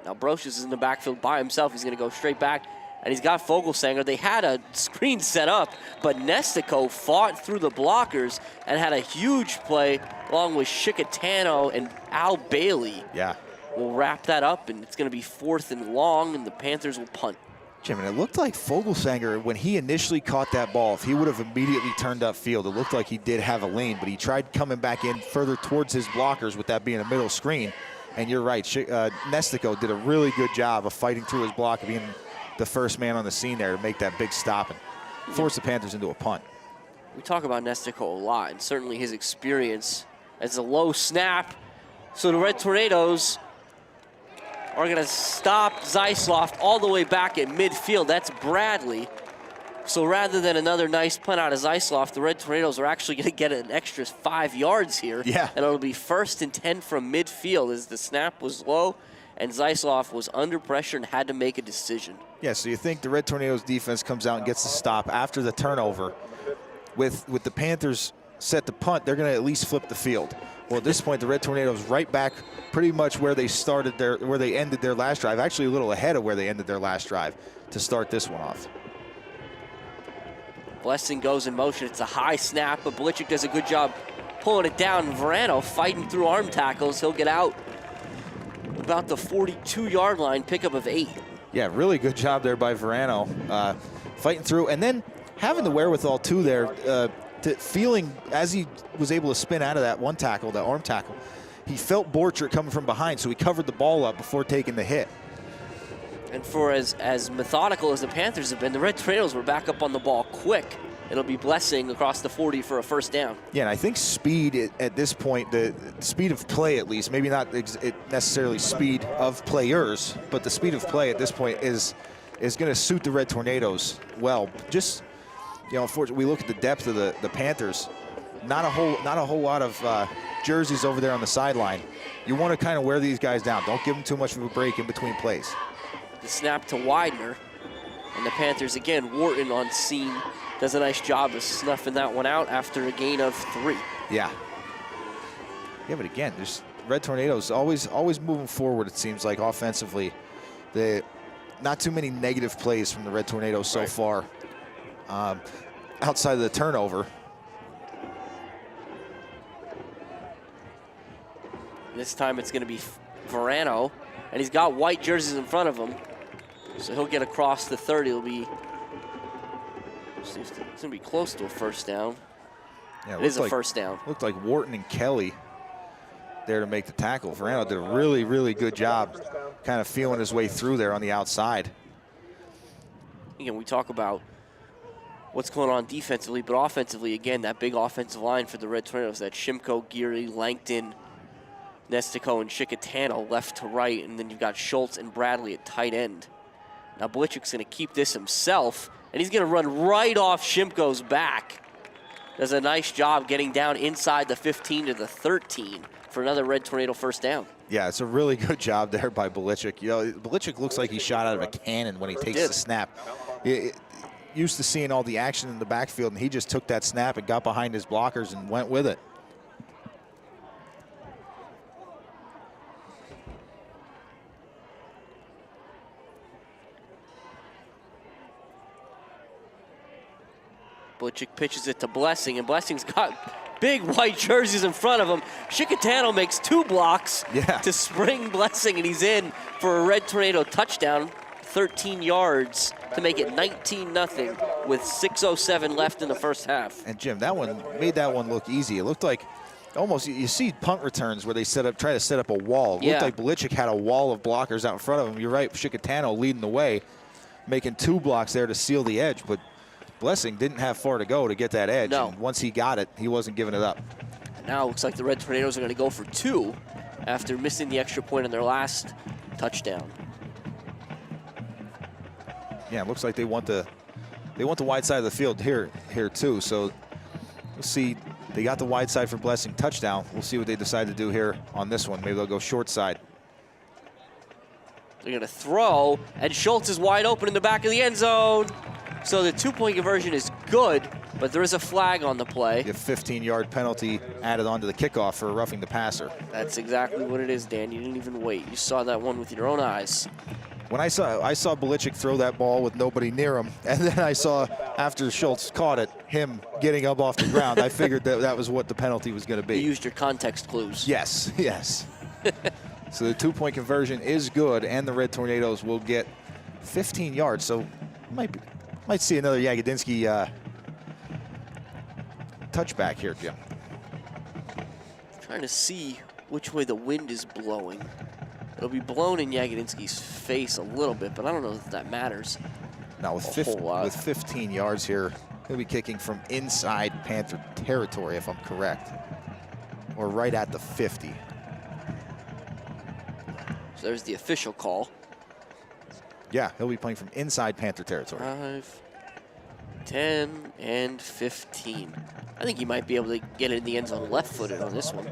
Now Brocious is in the backfield by himself. He's going to go straight back, and he's got Fogelsanger. They had a screen set up, but Nestico fought through the blockers and had a huge play along with Chicatano and Al Bailey. Yeah. We'll wrap that up, and it's going to be 4th and long, and the Panthers will punt. Jim, and it looked like Fogelsanger, when he initially caught that ball, if he would have immediately turned upfield, it looked like he did have a lane, but he tried coming back in further towards his blockers with that being a middle screen. And you're right, Nestico did a really good job of fighting through his block, of being the first man on the scene there to make that big stop and force the Panthers into a punt. We talk about Nestico a lot, and certainly his experience as a low snap. So the Red Tornadoes are going to stop Zeisloft all the way back at midfield. That's Bradley. So rather than another nice punt out of Zeisloft, the Red Tornadoes are actually going to get an extra 5 yards here. Yeah. And it'll be 1st and 10 from midfield, as the snap was low and Zeisloft was under pressure and had to make a decision. Yeah, so you think the Red Tornadoes defense comes out and gets the stop after the turnover. With the Panthers set to punt, they're going to at least flip the field. Well, at this point, the Red Tornadoes right back pretty much where they ended their last drive, actually a little ahead of where they ended their last drive to start this one off. Blessing goes in motion. It's a high snap, but Belichick does a good job pulling it down. Verano fighting through arm tackles. He'll get out about the 42-yard line, pickup of 8. Yeah, really good job there by Verano, fighting through. And then having the wherewithal, too, there, feeling as he was able to spin out of that one tackle, that arm tackle, he felt Borchert coming from behind, so he covered the ball up before taking the hit. And for as methodical as the Panthers have been, the Red Tornadoes were back up on the ball quick. It'll be Blessing across the 40 for a first down. Yeah, and I think speed at this point, the speed of play at least, maybe not necessarily speed of players, but the speed of play at this point is going to suit the Red Tornadoes well. Just, you know, unfortunately, we look at the depth of the Panthers. Not a whole lot of jerseys over there on the sideline. You want to kind of wear these guys down. Don't give them too much of a break in between plays. The snap to Widener, and the Panthers again. Wharton on scene does a nice job of snuffing that one out after a gain of 3. Yeah, but again, there's Red Tornadoes always moving forward. It seems like offensively, not too many negative plays from the Red Tornadoes so far, outside of the turnover. This time it's going to be Verano, and he's got white jerseys in front of him. So he'll get across the 30. It'll be, it's going to be close to a first down. Yeah, it is a first down. Looked like Wharton and Kelly there to make the tackle. Verano did a really, really good job kind of feeling his way through there on the outside. Again, we talk about what's going on defensively, but offensively, again, that big offensive line for the Red Tornadoes, that Shimko, Geary, Langton, Nestico, and Chicatano left to right, and then you've got Schultz and Bradley at tight end. Now Blichik's going to keep this himself, and he's going to run right off Shimko's back. Does a nice job getting down inside the 15 to the 13 for another Red Tornado first down. Yeah, it's a really good job there by Blichik. You know, Blichik looks like he's shot out of a cannon when he takes the snap. Used to seeing all the action in the backfield, and he just took that snap and got behind his blockers and went with it. Blichik pitches it to Blessing, and Blessing's got big white jerseys in front of him. Chicatano makes 2 blocks to spring Blessing, and he's in for a Red Tornado touchdown, 13 yards to make it 19-0 with 6:07 left in the first half. And Jim, that one made that one look easy. It looked like almost, you see punt returns where they try to set up a wall. It looked like Blichik had a wall of blockers out in front of him. You're right, Chicatano leading the way, making 2 blocks there to seal the edge, but Blessing didn't have far to go to get that edge. No. And once he got it, he wasn't giving it up. And now it looks like the Red Tornadoes are going to go for 2 after missing the extra point on their last touchdown. Yeah, it looks like they want the wide side of the field here too. So we'll see. They got the wide side for Blessing touchdown. We'll see what they decide to do here on this one. Maybe they'll go short side. They're going to throw, and Schultz is wide open in the back of the end zone. So the 2-point conversion is good, but there is a flag on the play. A 15-yard penalty added onto the kickoff for roughing the passer. That's exactly what it is, Dan. You didn't even wait. You saw that one with your own eyes. When I saw Blichik throw that ball with nobody near him, and then I saw, after Schultz caught it, him getting up off the ground, I figured that was what the penalty was going to be. You used your context clues. Yes, yes. So the 2-point conversion is good, and the Red Tornadoes will get 15 yards. So might see another Jagodinski touchback here, Jim. Trying to see which way the wind is blowing. It'll be blown in Jagodinski's face a little bit, but I don't know if that matters. Now with 15 yards here, he'll be kicking from inside Panther territory, if I'm correct, or right at the 50. So there's the official call. Yeah, he'll be playing from inside Panther territory. 5, 10, and 15. I think he might be able to get it in the end zone left-footed on this one.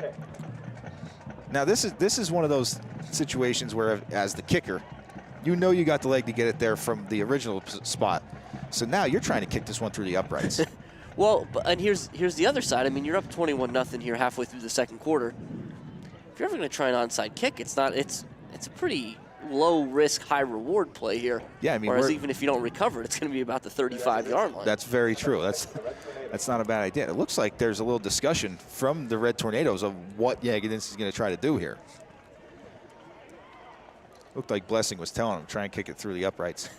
Now this is one of those situations where, as the kicker, you know you got the leg to get it there from the original spot. So now you're trying to kick this one through the uprights. Well, and here's the other side. I mean, you're up 21-0 here halfway through the second quarter. If you're ever going to try an onside kick, it's a pretty low risk, high reward play here. Yeah, I mean, whereas even if you don't recover it, it's going to be about the 35-yard line. That's very true. That's not a bad idea. It looks like there's a little discussion from the Red Tornadoes of what Jagodinski is going to try to do here. Looked like Blessing was telling him, try and kick it through the uprights.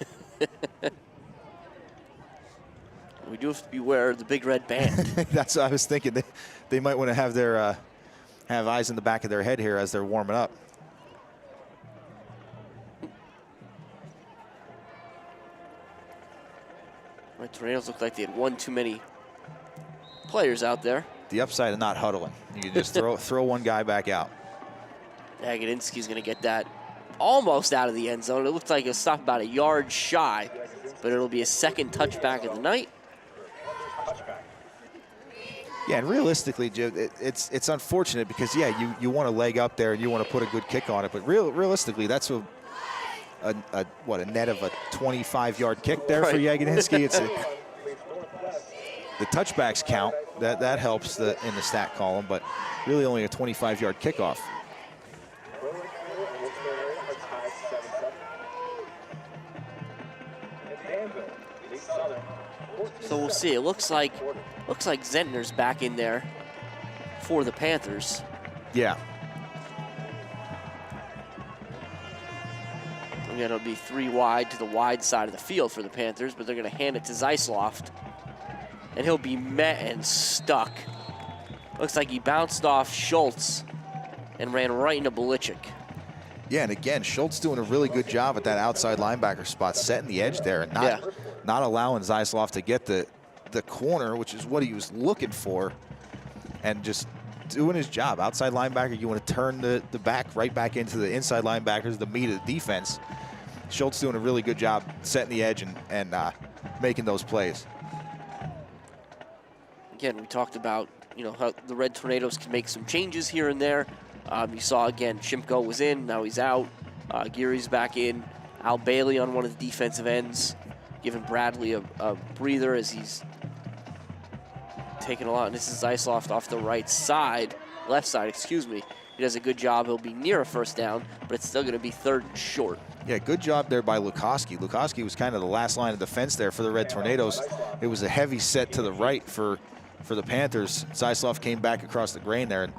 We do have to beware of the big red band. That's what I was thinking. They might want to have their have eyes in the back of their head here as they're warming up. Red Tornadoes look like they had one too many players out there. The upside of not huddling. You can just throw one guy back out. Jagodinski's going to get that almost out of the end zone. It looks like it'll stop about a yard shy, but it'll be a second touchback of the night. Yeah, and realistically, Jim, it's unfortunate because, yeah, you want a leg up there and you want to put a good kick on it, but realistically, that's a net of a 25-yard kick there for Jagodinski. The touchbacks count. That helps in the stat column, but really only a 25-yard kickoff. So we'll see. It looks like Zentner's back in there for the Panthers. Yeah. Again, it'll be 3 wide to the wide side of the field for the Panthers, but they're going to hand it to Zeisloft. And he'll be met and stuck. Looks like he bounced off Schultz and ran right into Belichick. Yeah, and again, Schultz doing a really good job at that outside linebacker spot, setting the edge there and not allowing Zeisloff to get the corner, which is what he was looking for, and just doing his job. Outside linebacker, you want to turn the back right back into the inside linebackers, the meat of the defense. Schultz doing a really good job setting the edge and making those plays. Again, we talked about, how the Red Tornadoes can make some changes here and there. You saw, again, Shimko was in, now he's out. Geary's back in. Al Bailey on one of the defensive ends, giving Bradley a breather as he's taking a lot. And this is Zeisloft off the left side, excuse me. He does a good job. He'll be near a first down, but it's still going to be 3rd and short. Yeah, good job there by Lukoski. Lukoski was kind of the last line of defense there for the Red Tornadoes. It was a heavy set to the right for the Panthers. Zeisloff came back across the grain there, and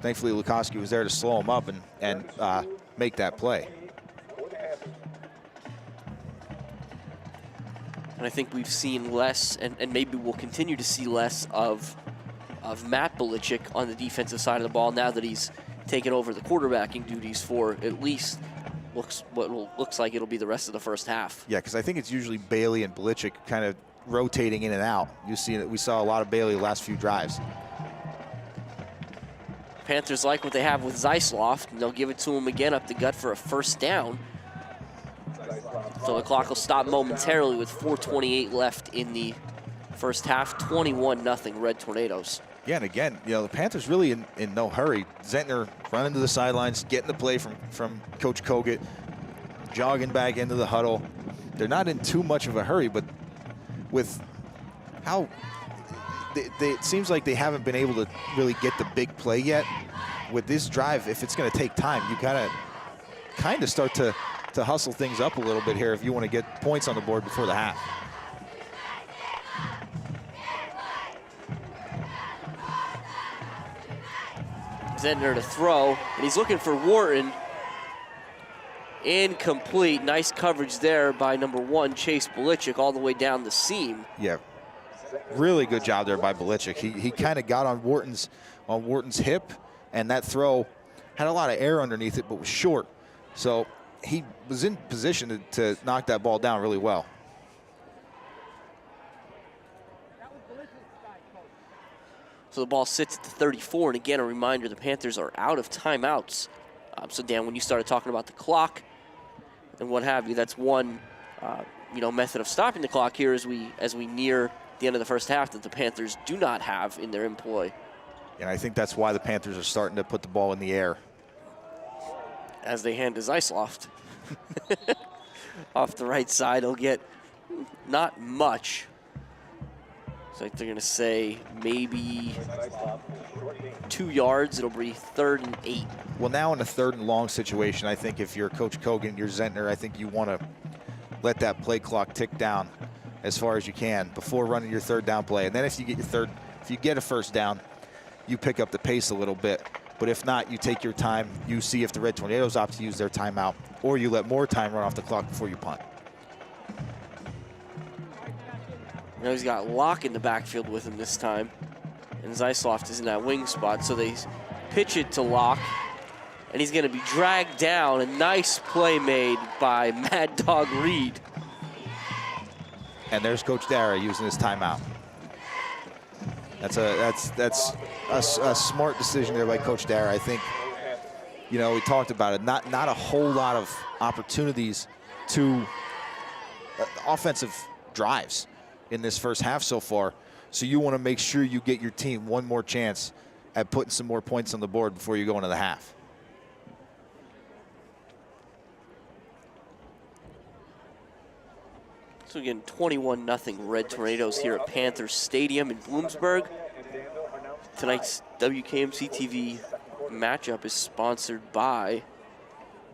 thankfully Lukoski was there to slow him up and make that play. And I think we've seen less, and maybe we'll continue to see less of Matt Belichick on the defensive side of the ball now that he's taken over the quarterbacking duties for at least looks like it'll be the rest of the first half. Yeah, because I think it's usually Bailey and Belichick kind of rotating in and out. You see that we saw a lot of Bailey the last few drives. Panthers like what they have with Zeisloft, and they'll give it to him again up the gut for a first down. So the clock will stop momentarily with 4:28 left in the first half. 21-0 Red Tornadoes. Yeah, and again, the Panthers really in no hurry. Zentner running to the sidelines, getting the play from Coach Kogut, jogging back into the huddle. They're not in too much of a hurry, but with how it seems like they haven't been able to really get the big play yet. With this drive, if it's going to take time, you gotta kind of start to hustle things up a little bit here if you want to get points on the board before the half. Zentner to throw, and he's looking for Wharton. Incomplete. Nice coverage there by number 1, Chase Belichick, all the way down the seam. Yeah, really good job there by Belichick. He kind of got on Wharton's hip, and that throw had a lot of air underneath it, but was short. So he was in position to knock that ball down really well. So the ball sits at the 34, and again, a reminder, the Panthers are out of timeouts. So Dan, when you started talking about the clock and what have you, that's one method of stopping the clock here as we near the end of the first half that the Panthers do not have in their employ. And I think that's why the Panthers are starting to put the ball in the air. As they hand to Zeisloft. Off the right side, he'll get not much. So they're going to say maybe 2 yards. It'll be 3rd and 8. Well, now in a 3rd and long situation, I think if you're Coach Kogan, you're Zentner, I think you want to let that play clock tick down as far as you can before running your 3rd down play. And then if you get a first down, you pick up the pace a little bit. But if not, you take your time. You see if the Red Tornadoes opt to use their timeout, or you let more time run off the clock before you punt. Now he's got Locke in the backfield with him this time. And Zeisloft is in that wing spot, so they pitch it to Locke. And he's going to be dragged down. A nice play made by Mad Dog Reed. And there's Coach Dara using his timeout. That's a smart decision there by Coach Dara. I think, we talked about it. Not a whole lot of opportunities to offensive drives in this first half so far. So you want to make sure you get your team one more chance at putting some more points on the board before you go into the half. So again, 21-0 Red Tornadoes here at Panthers Stadium in Bloomsburg. Tonight's WKMC TV matchup is sponsored by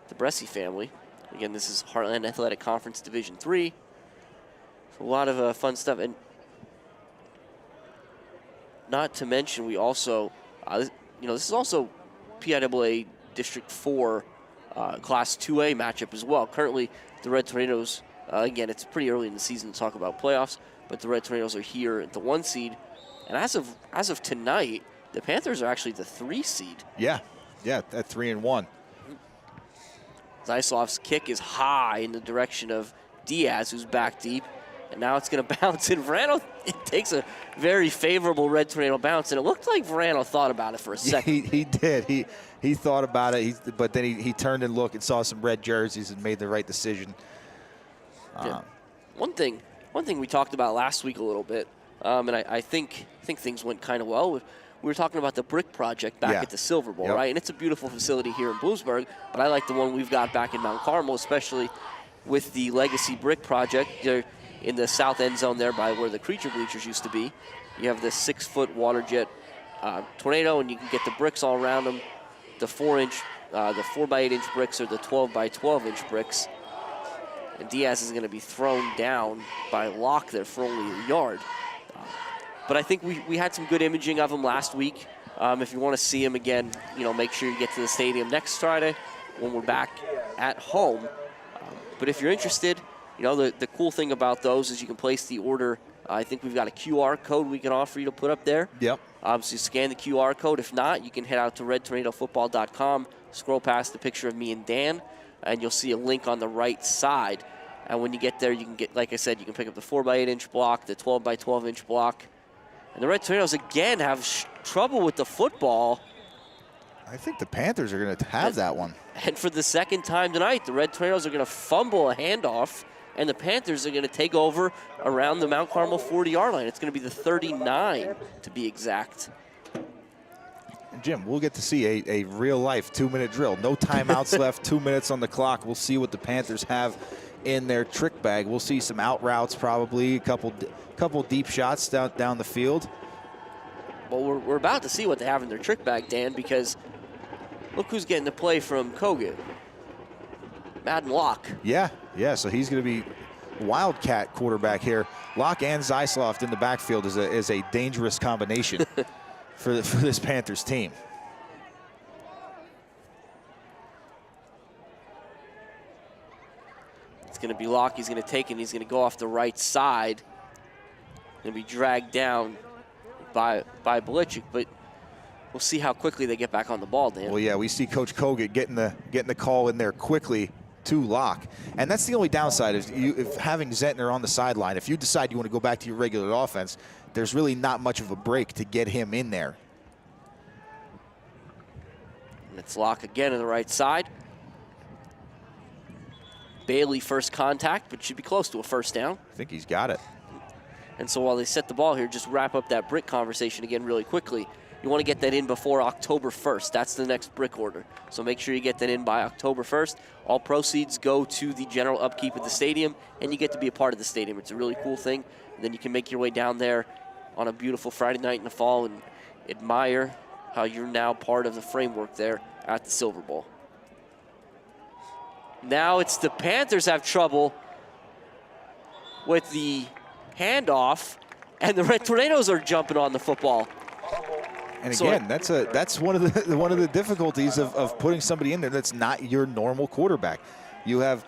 the Bresci family. Again, this is Heartland Athletic Conference Division III. A lot of fun stuff, and not to mention we also, this is also PIAA District 4 Class 2A matchup as well. Currently, the Red Tornadoes, again, it's pretty early in the season to talk about playoffs, but the Red Tornadoes are here at the 1 seed, and as of tonight, the Panthers are actually the 3 seed. Yeah, Yeah, at 3-1. Zyslov's kick is high in the direction of Diaz, who's back deep. And now it's going to bounce in. Verano, it takes a very favorable Red Tornado bounce, and it looked like Verano thought about it for a second. He did. He thought about it, but then he turned and looked and saw some red jerseys and made the right decision. Yeah. One thing we talked about last week a little bit, and I think things went kind of well. We were talking about the brick project back at the Silver Bowl, right? And it's a beautiful facility here in Bloomsburg, but I like the one we've got back in Mount Carmel, especially with the Legacy Brick Project. They're in the south end zone there by where the creature bleachers used to be. You have the 6-foot water jet tornado, and you can get the bricks all around them. The 4x8-inch bricks or the 12x12-inch bricks. And Diaz is going to be thrown down by Locke there for only a yard. But I think we had some good imaging of him last week. If you want to see him again, make sure you get to the stadium next Friday when we're back at home. But if you're interested, the cool thing about those is you can place the order. I think we've got a QR code we can offer you to put up there. Yep. So you scan the QR code. If not, you can head out to redtornadofootball.com, scroll past the picture of me and Dan, and you'll see a link on the right side. And when you get there, you can get, like I said, you can pick up the 4x8-inch block, the 12x12-inch block. And the Red Tornadoes, again, have trouble with the football. I think the Panthers are going to have that one. And for the second time tonight, the Red Tornadoes are going to fumble a handoff, and the Panthers are going to take over around the Mount Carmel 40-yard line. It's going to be the 39, to be exact. Jim, we'll get to see a real-life 2-minute drill. No timeouts left, 2 minutes on the clock. We'll see what the Panthers have in their trick bag. We'll see some out routes probably, a couple deep shots down the field. Well, we're about to see what they have in their trick bag, Dan, because look who's getting the play from Kogut. Madden Locke. Yeah, so he's going to be Wildcat quarterback here. Locke and Zyslov in the backfield is a dangerous combination for this Panthers team. It's going to be Locke. He's going to take it, and he's going to go off the right side. Going to be dragged down by Belichick, but we'll see how quickly they get back on the ball, Dan. Well, yeah, we see Coach Kogut getting the call in there quickly to Locke. And that's the only downside if having Zentner on the sideline. If you decide you want to go back to your regular offense, there's really not much of a break to get him in there. And it's Locke again on the right side. Bailey first contact, but should be close to a first down. I think he's got it. And so while they set the ball here, just wrap up that brick conversation again really quickly. You want to get that in before October 1st. That's the next brick order. So make sure you get that in by October 1st. All proceeds go to the general upkeep of the stadium, and you get to be a part of the stadium. It's a really cool thing. And then you can make your way down there on a beautiful Friday night in the fall and admire how you're now part of the framework there at the Silver Bowl. Now it's the Panthers have trouble with the handoff, and the Red Tornadoes are jumping on the football. And again, that's one of the difficulties of putting somebody in there that's not your normal quarterback. You have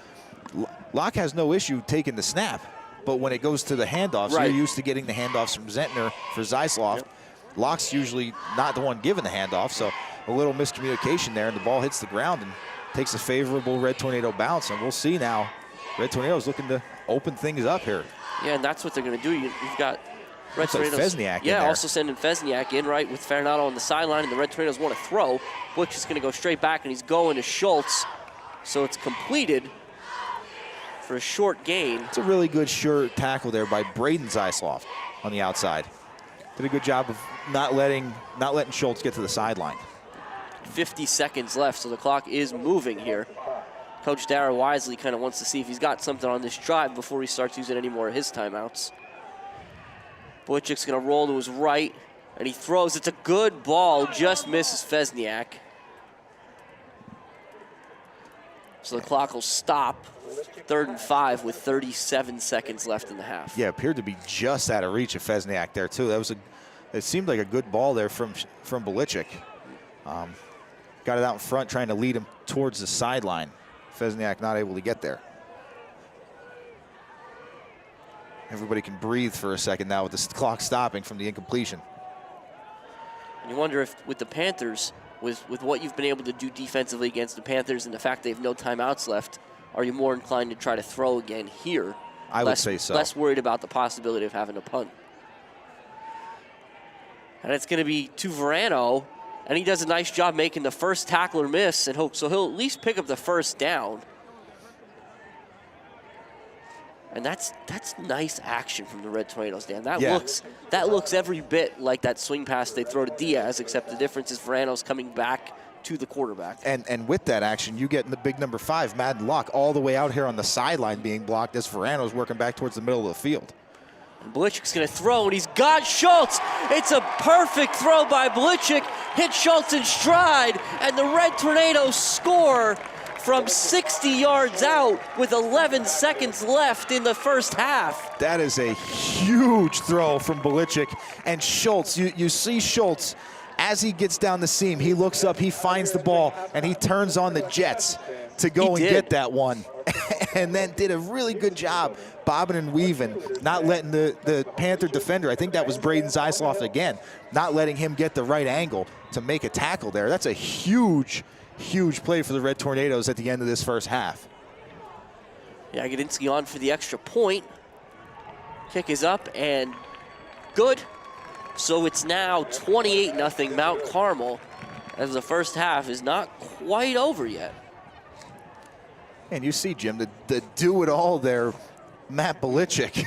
Locke has no issue taking the snap, but when it goes to the handoffs, you're used to getting the handoffs from Zentner for Zyslov. Yep. Locke's usually not the one giving the handoff, so a little miscommunication there, and the ball hits the ground and takes a favorable Red Tornado bounce. And we'll see now, Red Tornado's looking to open things up here. Yeah, and that's what they're going to do. You've got Red Tornadoes. Like Fesniak in there. Also sending Fesniak in, right, with Farinado on the sideline, and the Red Tornadoes want to throw. Butch is going to go straight back, and he's going to Schultz. So it's completed for a short gain. It's a really good sure tackle there by Braden Zyslov on the outside. Did a good job of not letting Schultz get to the sideline. 50 seconds left, so the clock is moving here. Coach Dara wisely kind of wants to see if he's got something on this drive before he starts using any more of his timeouts. Butchick's going to roll to his right, and he throws. It's a good ball, just misses Fesniak. So the clock will stop. 3rd and 5 with 37 seconds left in the half. Yeah, appeared to be just out of reach of Fesniak there too. It seemed like a good ball there from Belichick. Got it out in front, trying to lead him towards the sideline. Fesniak not able to get there. Everybody can breathe for a second now with the clock stopping from the incompletion. And you wonder if, with the Panthers, with what you've been able to do defensively against the Panthers and the fact they have no timeouts left, are you more inclined to try to throw again here? I would say so. Less worried about the possibility of having a punt. And it's going to be to Verano, and he does a nice job making the first tackler miss, and so he'll at least pick up the first down. And that's nice action from the Red Tornadoes, Dan. That looks every bit like that swing pass they throw to Diaz, except the difference is Verano's coming back to the quarterback. And with that action, you get in the big number 5, Madden Locke, all the way out here on the sideline being blocked as Verano's working back towards the middle of the field. And Blichik's going to throw, and he's got Schultz. It's a perfect throw by Blichik. Hit Schultz in stride, and the Red Tornadoes score from 60 yards out with 11 seconds left in the first half. That is a huge throw from Blichik. And Schultz, you see Schultz, as he gets down the seam, he looks up, he finds the ball, and he turns on the jets to go and get that one. And then did a really good job bobbing and weaving, not letting the Panther defender, I think that was Braden Zeisloff again, not letting him get the right angle to make a tackle there. That's a huge play for the Red Tornadoes at the end of this first half. Jagodinski on for the extra point. Kick is up and good. So it's now 28-0 Mount Carmel, as the first half is not quite over yet. And you see, Jim, the do-it-all there, Matt Blichik.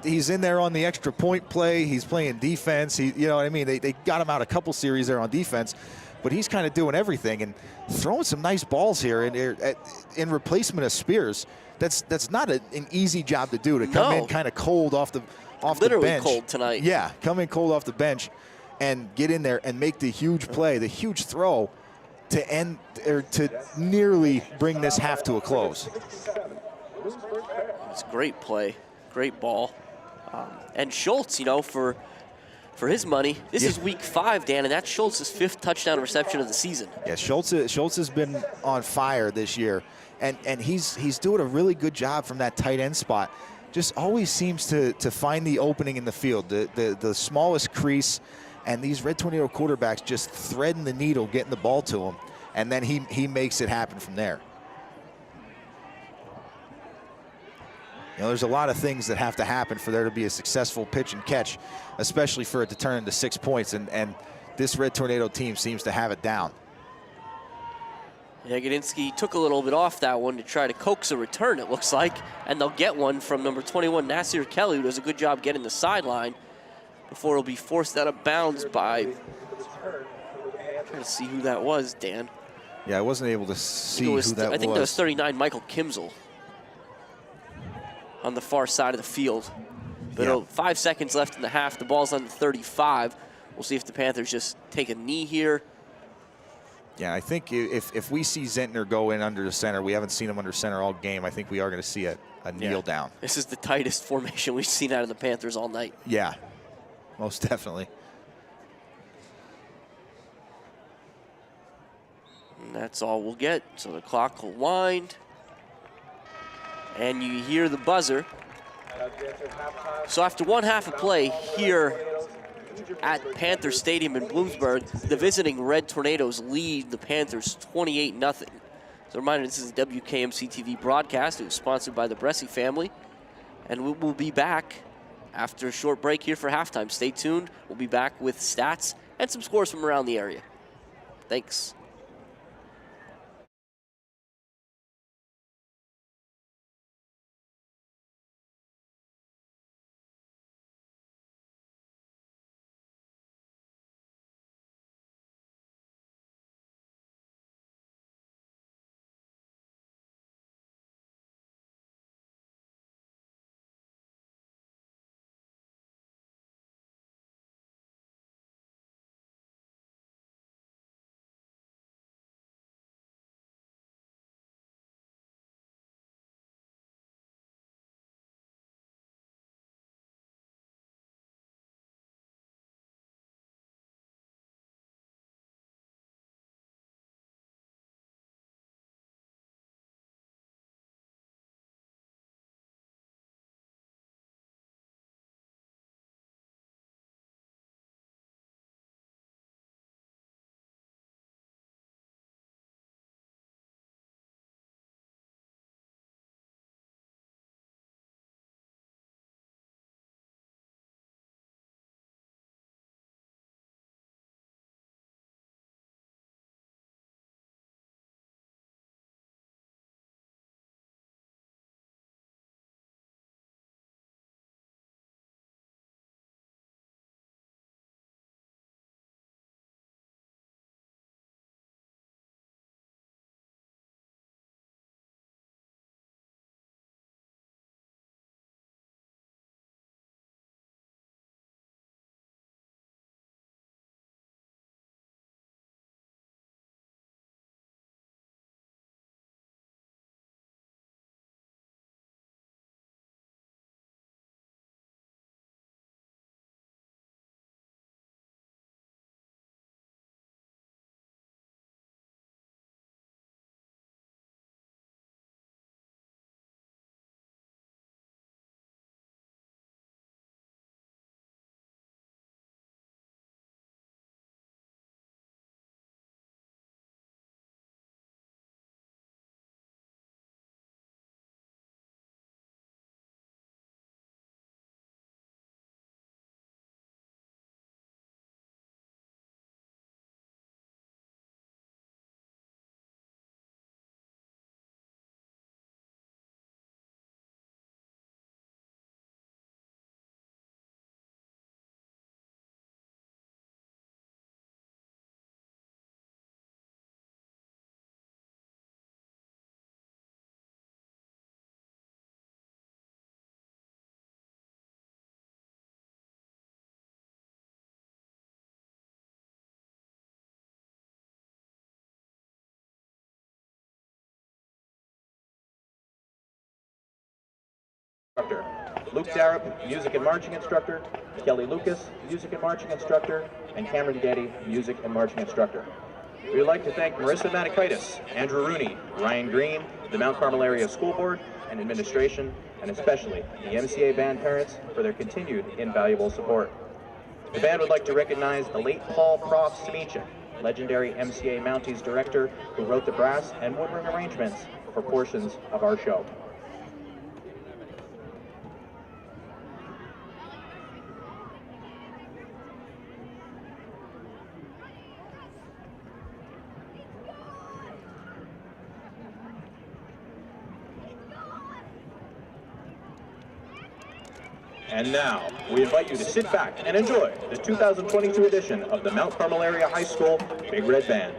He's in there on the extra point play. He's playing defense. You know what I mean? They got him out a couple series there on defense, but he's kind of doing everything and throwing some nice balls here in replacement of Spears. That's not an easy job to do, to come in kind of cold off the bench. Literally cold tonight. Yeah, come in cold off the bench and get in there and make the huge play, the huge throw to end or to nearly bring this half to a close. It's a great play, great ball. And Schultz, for his money, this is week 5, Dan, and that's Schultz's 5th touchdown reception of the season. Yeah, Schultz has been on fire this year, and he's doing a really good job from that tight end spot. Just always seems to find the opening in the field, the smallest crease, and these Red Tornado quarterbacks just threading the needle, getting the ball to him, and then he makes it happen from there. There's a lot of things that have to happen for there to be a successful pitch and catch, especially for it to turn into 6 points, and this Red Tornado team seems to have it down. Jagodinski took a little bit off that one to try to coax a return, it looks like, and they'll get one from number 21, Nasir Kelly, who does a good job getting the sideline before it'll be forced out of bounds by, trying to see who that was, Dan. Yeah, I wasn't able to see who that was. I think that was 39, Michael Kimzel, on the far side of the field. But 5 seconds left in the half. The ball's on the 35. We'll see if the Panthers just take a knee here. Yeah, I think if we see Zentner go in under the center, we haven't seen him under center all game, I think we are going to see a kneel down. This is the tightest formation we've seen out of the Panthers all night. Yeah, most definitely. And that's all we'll get. So the clock will wind. And you hear the buzzer. So after one half of play here at Panther Stadium in Bloomsburg, the visiting Red Tornadoes lead the Panthers 28-0. So a reminder, this is a WKMC TV broadcast. It was sponsored by the Bresci family. And we will be back after a short break here for halftime. Stay tuned. We'll be back with stats and some scores from around the area. Thanks. Instructor, Luke Darup, Music and Marching Instructor, Kelly Lucas, Music and Marching Instructor, and Cameron Getty, Music and Marching Instructor. We would like to thank Marissa Manikaitis, Andrew Rooney, Ryan Green, the Mount Carmel Area School Board and Administration, and especially the MCA band parents for their continued invaluable support. The band would like to recognize the late Paul Prof. Simichik, legendary MCA Mounties director who wrote the brass and woodwind arrangements for portions of our show. And now, we invite you to sit back and enjoy the 2022 edition of the Mount Carmel Area High School Big Red Band.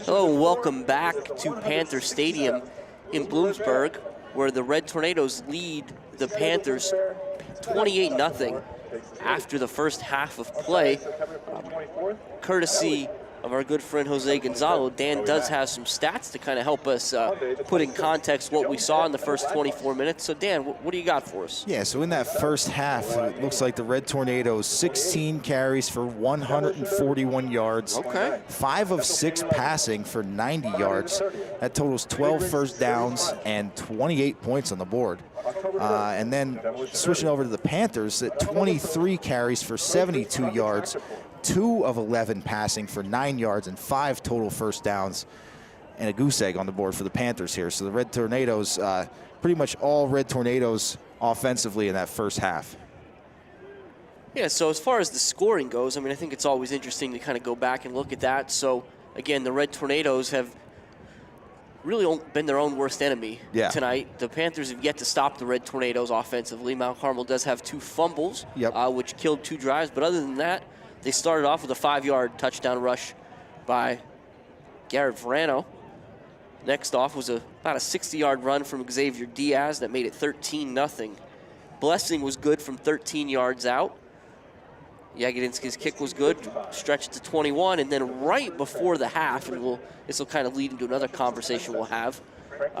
Hello and welcome back to Panther Stadium in Bloomsburg, where the Red Tornadoes lead the Panthers 28-0 after the first half of play. Courtesy of our good friend Jose Gonzalo, Dan does have some stats to kind of help us put in context what we saw in the first 24 minutes. So Dan, what do you got for us? Yeah, so in that first half, it looks like the Red Tornadoes, 16 carries for 141 yards. Okay. 5 of 6 passing for 90 yards. That totals 12 first downs and 28 points on the board. And then switching over to the Panthers, at 23 carries for 72 yards. 2 of 11 passing for 9 yards and 5 total first downs, and a goose egg on the board for the Panthers here. So the Red Tornadoes, pretty much all Red Tornadoes offensively in that first half. Yeah, so as far as the scoring goes, I mean, I think it's always interesting to kind of go back and look at that. So, again, the Red Tornadoes have really been their own worst enemy tonight. The Panthers have yet to stop the Red Tornadoes offensively. Mount Carmel does have 2 fumbles, which killed 2 drives. But other than that, they started off with a 5-yard touchdown rush by Garrett Verano. Next off was about a 60-yard run from Xavier Diaz that made it 13-0. Blessing was good from 13 yards out. Jagodinski's kick was good, stretched to 21, and then right before the half, and this will kind of lead into another conversation we'll have,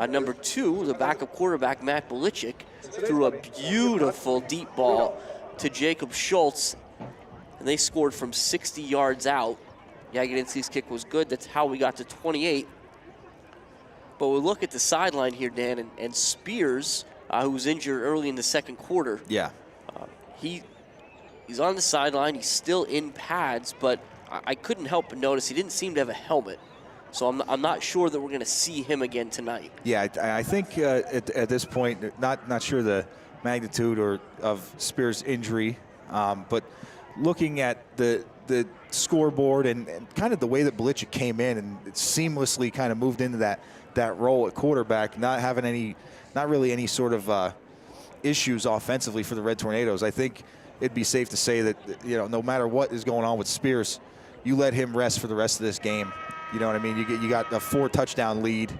number 2, the backup quarterback, Matt Belichick, threw a beautiful deep ball to Jacob Schultz, and they scored from 60 yards out Jagodinski's kick was good. That's how we got to 28. But we look at the sideline here, Dan, and Spears, who was injured early in the second quarter. Yeah. He's on the sideline. He's still in pads, but I couldn't help but notice he didn't seem to have a helmet. So I'm not sure that we're going to see him again tonight. Yeah, I think at this point, not sure the magnitude of Spears' injury, but looking at the scoreboard and kind of the way that Belichick came in and seamlessly kind of moved into that role at quarterback, not really any sort of issues offensively for the Red Tornadoes. I think it'd be safe to say that, you know, no matter what is going on with Spears, you let him rest for the rest of this game. You know what I mean? You got a 4-touchdown lead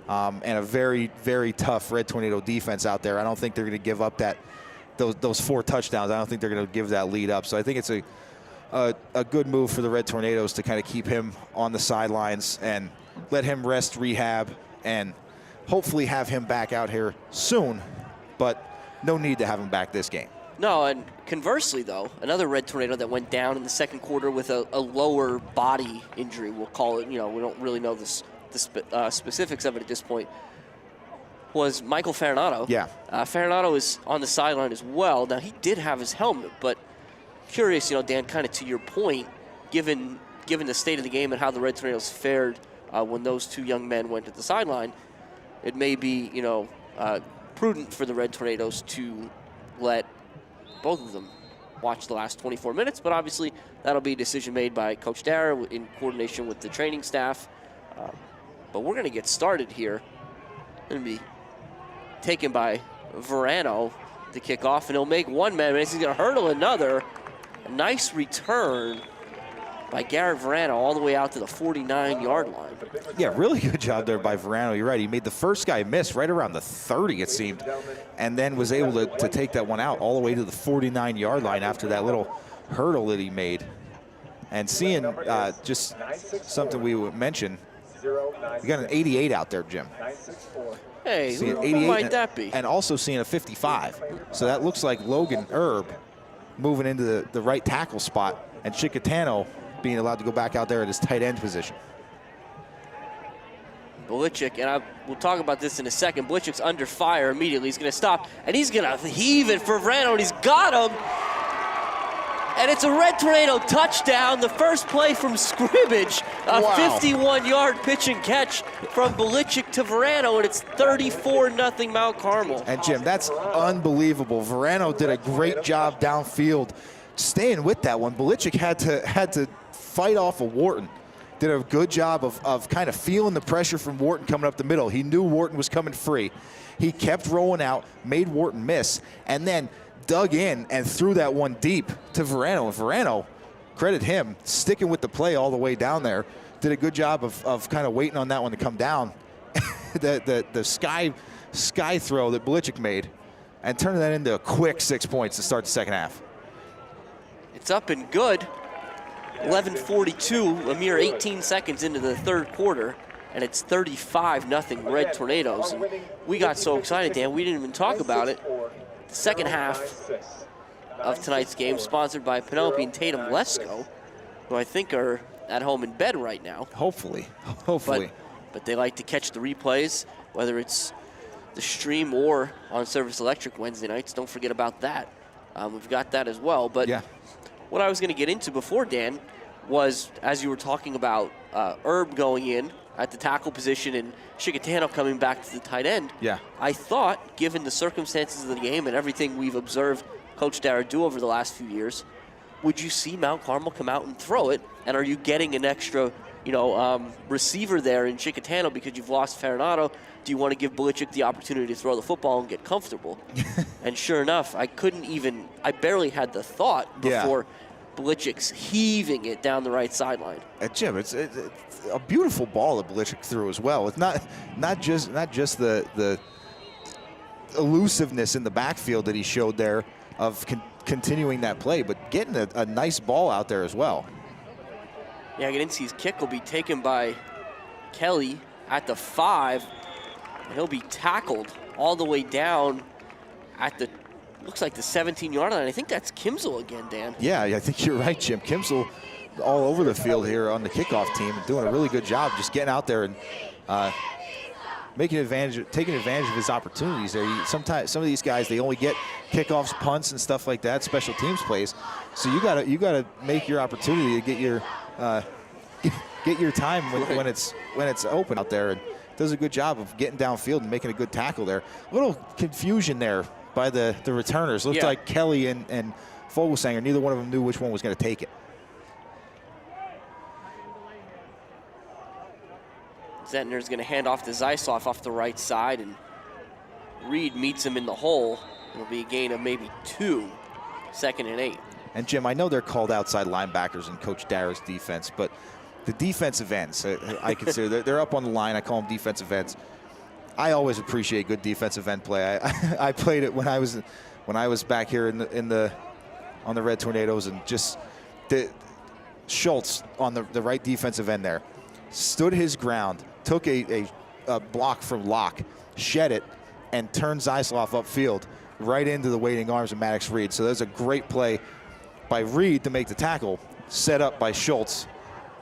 and a very, very tough Red Tornado defense out there. I don't think they're going to give up those 4 touchdowns. I don't think they're going to give that lead up. So I think it's a good move for the Red Tornadoes to kind of keep him on the sidelines and let him rest, rehab, and hopefully have him back out here soon. But no need to have him back this game. No, and conversely, though, another Red Tornado that went down in the second quarter with a lower body injury, we'll call it. You know, we don't really know the specifics of it at this point, was Michael Farinato. Yeah. Farinato is on the sideline as well. Now, he did have his helmet, but curious, you know, Dan, kind of to your point, given the state of the game and how the Red Tornadoes fared when those 2 young men went to the sideline, it may be, you know, prudent for the Red Tornadoes to let both of them watch the last 24 minutes, but obviously that'll be a decision made by Coach Dara in coordination with the training staff. But we're going to get started here. Going to be taken by Verano to kick off, and he'll make one man miss. He's going to hurdle another. A nice return by Garrett Verano all the way out to the 49-yard line. Yeah, really good job there by Verano. You're right. He made the first guy miss right around the 30, it seemed, and then was able to take that one out all the way to the 49-yard line after that little hurdle that he made. And seeing just something we would mention, we got an 88 out there, Jim. Hey, Seeing who might that be? And also seeing a 55. So that looks like Logan Erb moving into the right tackle spot, and Chicatano being allowed to go back out there at his tight end position. Belichick, and we'll talk about this in a second. Belichick's under fire immediately. He's going to stop, and he's going to heave it for Verano, and he's got him. And it's a Red Tornado touchdown, the first play from scrimmage. A 51-yard pitch and catch from Belichick to Verano, and it's 34-0 Mount Carmel. And Jim, that's unbelievable. Verano did a great job downfield staying with that one. Belichick had to fight off of Wharton. Did a good job of kind of feeling the pressure from Wharton coming up the middle. He knew Wharton was coming free. He kept rolling out, made Wharton miss, and then dug in and threw that one deep to Verano. And Verano, credit him, sticking with the play all the way down there. Did a good job of kind of waiting on that one to come down. the sky throw that Belichick made and turning that into a quick 6 points to start the second half. It's up and good. 11:42, a mere 18 seconds into the third quarter, and it's 35-0 Red Tornadoes. And we got so excited, Dan, we didn't even talk about it. The second half of tonight's game, sponsored by Penelope and Tatum Lesko, who I think are at home in bed right now. Hopefully. But they like to catch the replays, whether it's the stream or on Service Electric Wednesday nights. Don't forget about that. We've got that as well. But yeah. What I was going to get into before, Dan, was as you were talking about Erb going in at the tackle position and Chicatano coming back to the tight end. Yeah. I thought, given the circumstances of the game and everything we've observed Coach Dara do over the last few years, would you see Mount Carmel come out and throw it? And are you getting an extra, receiver there in Chicatano because you've lost Farinato? Do you want to give Belichick the opportunity to throw the football and get comfortable? And sure enough, I barely had the thought before Belichick's heaving it down the right sideline. Jim, it's a beautiful ball that Belichick threw as well. It's not just the elusiveness in the backfield that he showed there of continuing that play, but getting a nice ball out there as well. Jagodinski's kick will be taken by Kelly at the 5. He'll be tackled all the way down at looks like the 17-yard line. I think that's Kimsel again, Dan. Yeah, I think you're right, Jim. Kimsel all over the field here on the kickoff team and doing a really good job just getting out there and taking advantage of his opportunities there. Sometimes some of these guys, they only get kickoffs, punts, and stuff like that, special teams plays. So you gotta make your opportunity to get your time when it's open out there, and does a good job of getting downfield and making a good tackle there. A little confusion there by the returners. Looked like Kelly and Fogelsanger, neither one of them knew which one was going to take it. Zentner's going to hand off to Zysloff off the right side, and Reed meets him in the hole. It'll be a gain of maybe 2, 2nd and 8. And Jim, I know they're called outside linebackers in Coach Darrag's defense, but the defensive ends, I consider they're up on the line. I call them defensive ends. I always appreciate good defensive end play. I played it when I was back here on the Red Tornadoes, and just Schultz on the right defensive end there stood his ground, took a block from Locke, shed it, and turned Zysloff upfield right into the waiting arms of Maddox Reed. So there's a great play by Reed to make the tackle, set up by Schultz,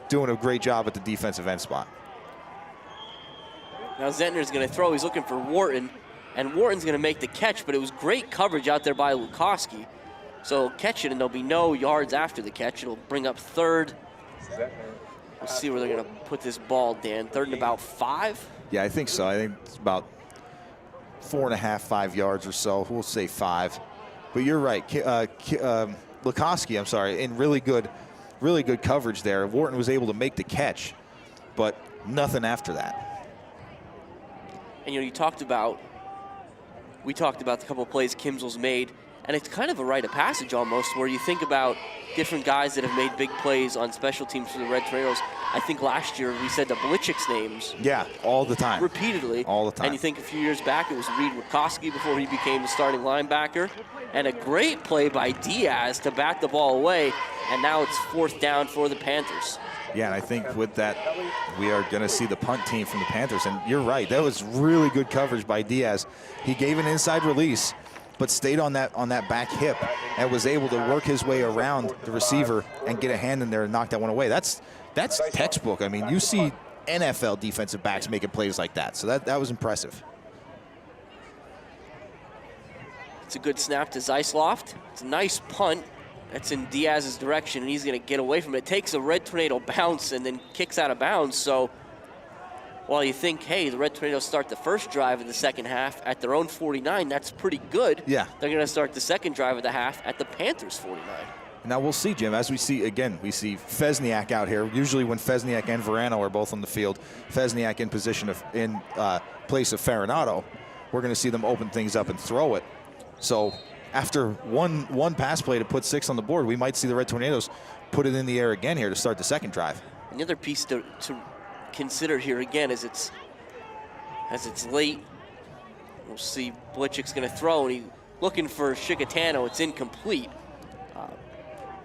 doing a great job at the defensive end spot. Now Zentner's going to throw. He's looking for Wharton, and Wharton's going to make the catch, but it was great coverage out there by Lukoski. So catch it, and there'll be no yards after the catch. It'll bring up 3rd. We'll see where they're going to put this ball, Dan. 3rd and about 5? Yeah, I think so. I think it's about 4.5, 5 yards or so. We'll say 5. But you're right. Lukoski, I'm sorry, in really good coverage there. Wharton was able to make the catch, but nothing after that. And we talked about the couple of plays Kimsel's made, and it's kind of a rite of passage almost, where you think about different guys that have made big plays on special teams for the Red Tornadoes. I think last year we said the Blichik's names. Yeah, all the time. Repeatedly. All the time. And you think a few years back it was Reed Lukoski before he became the starting linebacker. And a great play by Diaz to bat the ball away, and now it's 4th down for the Panthers. Yeah, and I think with that, we are going to see the punt team from the Panthers. And you're right, that was really good coverage by Diaz. He gave an inside release, but stayed on that back hip and was able to work his way around the receiver and get a hand in there and knock that one away. That's textbook. I mean, you see NFL defensive backs making plays like that, so that was impressive. It's a good snap to Zysloft. It's a nice punt. That's in Diaz's direction, and he's going to get away from it. It takes a Red Tornado bounce and then kicks out of bounds. So while you think, hey, the Red Tornadoes start the first drive of the second half at their own 49, that's pretty good. Yeah. They're going to start the second drive of the half at the Panthers' 49. Now we'll see, Jim, as we see Fesniak out here. Usually when Fesniak and Verano are both on the field, Fesniak in position in place of Farinado, we're going to see them open things up and throw it. So after one pass play to put 6 on the board, we might see the Red Tornadoes put it in the air again here to start the second drive. Another piece to consider here again as it's late. We'll see Blichik's going to throw, and he's looking for Chicatano. It's incomplete.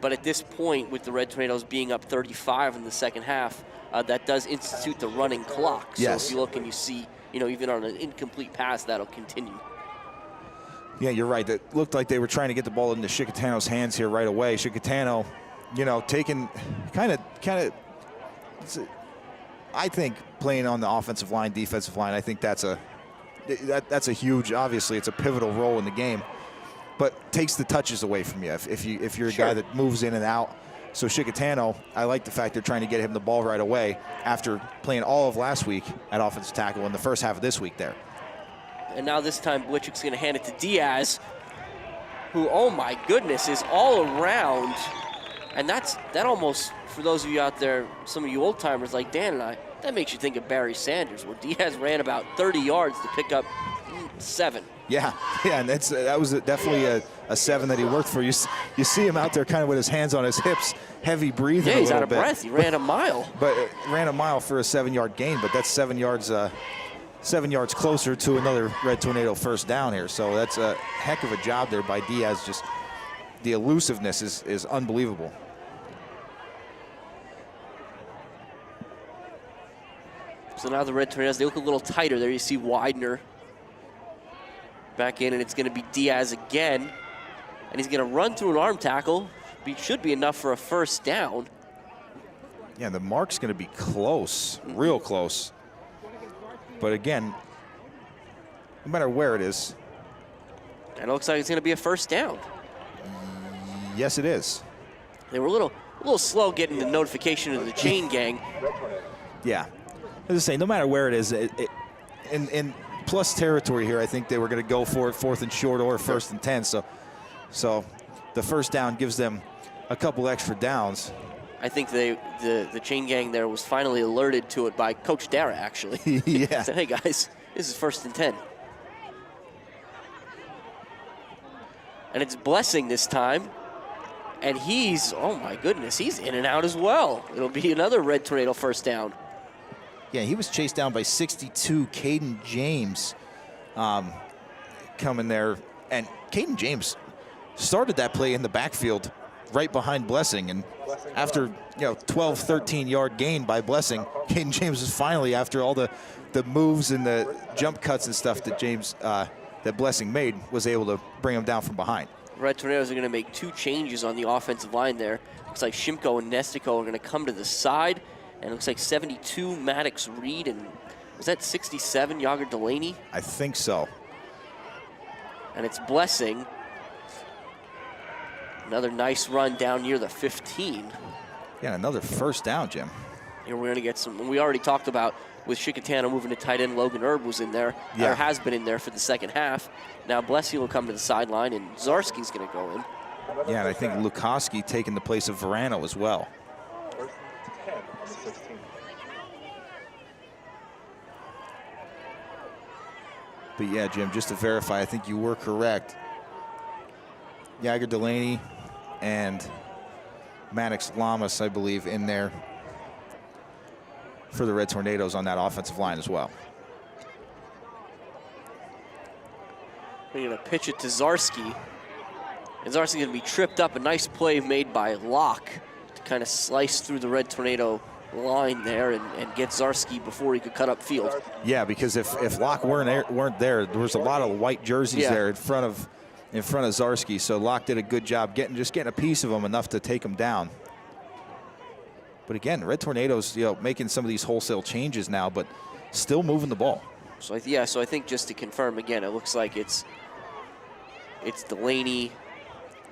But at this point, with the Red Tornadoes being up 35 in the second half, that does institute the running clock. So yes. If you look and you see, even on an incomplete pass, that'll continue. Yeah, you're right. That looked like they were trying to get the ball into Chicatano's hands here right away. Chicatano, taking kind of. I think playing on the offensive line, defensive line, I think that's a huge. Obviously, it's a pivotal role in the game, but takes the touches away from you if you're a guy that moves in and out. So Chicatano, I like the fact they're trying to get him the ball right away after playing all of last week at offensive tackle in the first half of this week there. And now this time Blichik's going to hand it to Diaz, who, oh my goodness, is all around. And that almost, for those of you out there, some of you old timers like Dan and I, that makes you think of Barry Sanders, where Diaz ran about 30 yards to pick up 7. Yeah, and that was definitely a 7 that he worked for. You see him out there kind of with his hands on his hips, heavy breathing. Yeah, he's a out of bit. breath. He ran a mile. But ran a mile for a 7-yard gain, but that's 7 yards. 7 yards closer to another Red Tornado first down here. So that's a heck of a job there by Diaz. Just the elusiveness is unbelievable. So now the Red Tornadoes, they look a little tighter. There you see Widener back in, and it's going to be Diaz again. And he's going to run through an arm tackle. Should be enough for a first down. Yeah, the mark's going to be close, real close. But again, no matter where it is. And it looks like it's going to be a first down. Yes, it is. They were a little slow getting the notification of the chain gang. Yeah. As I say, no matter where it is, in plus territory here, I think they were going to go for it 4th and short or 1st and 10. So the first down gives them a couple extra downs. I think the chain gang there was finally alerted to it by Coach Dara, actually. Yeah. Said, hey, guys, this is 1st and 10. And it's Blessing this time. And he's, oh my goodness, he's in and out as well. It'll be another Red Tornado first down. Yeah, he was chased down by 62, Caden James coming there. And Caden James started that play in the backfield right behind Blessing. And after, 12, 13-yard gain by Blessing, Caden James is finally, after all the moves and the jump cuts and stuff that Blessing made, was able to bring him down from behind. Red Tornadoes are going to make 2 changes on the offensive line there. Looks like Shimko and Nestico are going to come to the side. And it looks like 72, Maddox Reed, and was that 67, Yager Delaney? I think so. And it's Blessing. Another nice run down near the 15. Yeah, another first down, Jim. Here we're going to get some, we already talked about with Chickatano moving to tight end, Logan Erb was in there, yeah. or has been in there for the second half. Now Blessing will come to the sideline, and Zarski's going to go in. Yeah, and I think Lukoski taking the place of Verano as well. 1st and 10 on the 16. But yeah, Jim, just to verify, I think you were correct. Yager Delaney and Maddox Lamas, I believe, in there for the Red Tornadoes on that offensive line as well. We're going to pitch it to Zarski. And Zarski's going to be tripped up. A nice play made by Locke to kind of slice through the Red Tornado line there and get Zarski before he could cut up field. Yeah, because if Locke weren't there was a lot of white jerseys there in front of Zarski. So Locke did a good job getting a piece of him, enough to take him down. But again, the Red Tornadoes, making some of these wholesale changes now, but still moving the ball. So I think just to confirm again, it looks like it's Delaney,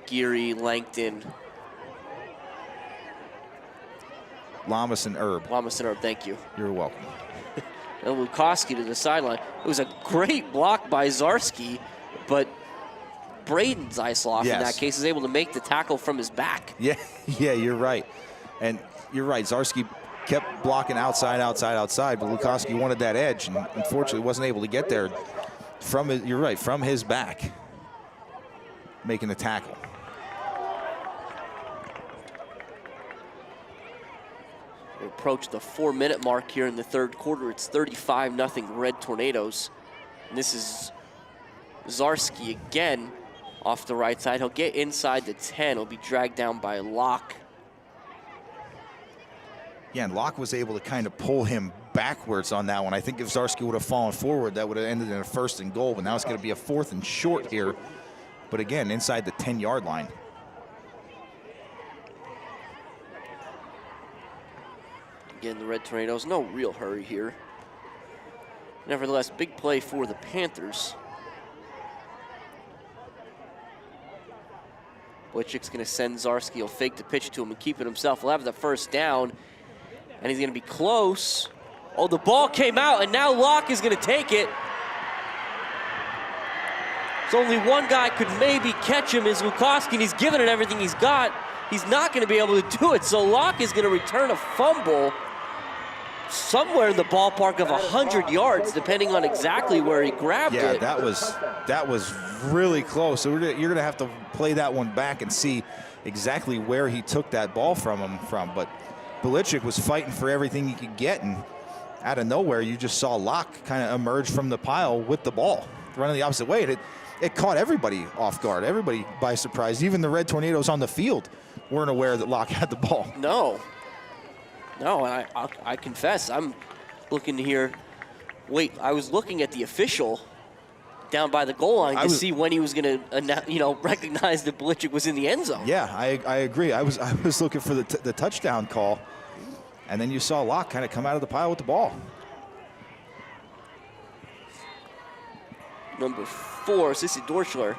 Geary, Langton, Lamas and Erb. Thank you. You're welcome. And Lukoski to the sideline. It was a great block by Zarski, but Braden Zeisloff in that case is able to make the tackle from his back. Yeah, you're right. And you're right, Zarski kept blocking outside, but Lukoski wanted that edge, and unfortunately wasn't able to get there from his back, making the tackle. We approach the 4-minute mark here in the third quarter. It's 35-0 Red Tornadoes. And this is Zarski again off the right side. He'll get inside the 10. He'll be dragged down by Locke. Yeah, and Locke was able to kind of pull him backwards on that one. I think if Zarski would have fallen forward, that would have ended in a 1st and goal, but now it's going to be a 4th and short here. But again, inside the 10-yard line. Again, the Red Tornadoes, no real hurry here. Nevertheless, big play for the Panthers. Blitchick's going to send Zarski. He'll fake the pitch to him and keep it himself. He'll have the first down, and he's going to be close. Oh, the ball came out, and now Locke is going to take it. So only one guy could maybe catch him is Lukoski, and he's given it everything he's got. He's not going to be able to do it, so Locke is going to return a fumble somewhere in the ballpark of 100 yards, depending on exactly where he grabbed it. Yeah, that was really close. So you're going to have to play that one back and see exactly where he took that ball from. But Blitchick was fighting for everything he could get, and out of nowhere, you just saw Locke kind of emerge from the pile with the ball, running the opposite way. And it caught everybody off guard, everybody by surprise. Even the Red Tornadoes on the field weren't aware that Locke had the ball. No, I confess, I'm looking here. Wait, I was looking at the official down by the goal line to see when he was going to, recognize that Blitchick was in the end zone. Yeah, I agree. I was looking for the touchdown call, And then you saw Locke kind of come out of the pile with the ball. Number 4, Sissy Dorschler,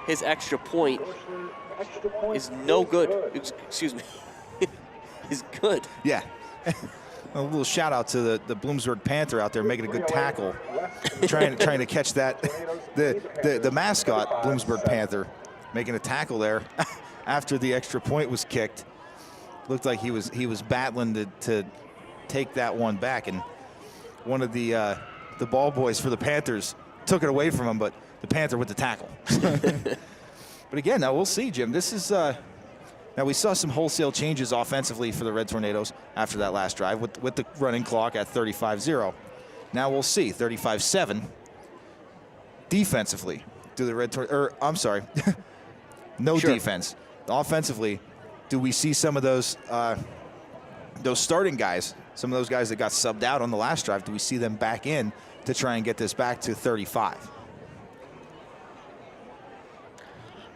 his extra point is no good. Excuse me. Is good. Yeah. A little shout out to the Bloomsburg Panther out there making a good tackle, trying to catch that. The mascot, Bloomsburg Panther, making a tackle there after the extra point was kicked. Looked like he was battling to take that one back, and one of the ball boys for the Panthers took it away from him, but the Panther with the tackle. But again, now we'll see, Jim. This is now we saw some wholesale changes offensively for the Red Tornadoes after that last drive with the running clock at 35-0. Now we'll see 35-7 defensively. Do the Red I'm sorry, no Sure. defense. Offensively, do we see some of those starting guys, some of those guys that got subbed out on the last drive, do we see them back in to try and get this back to 35?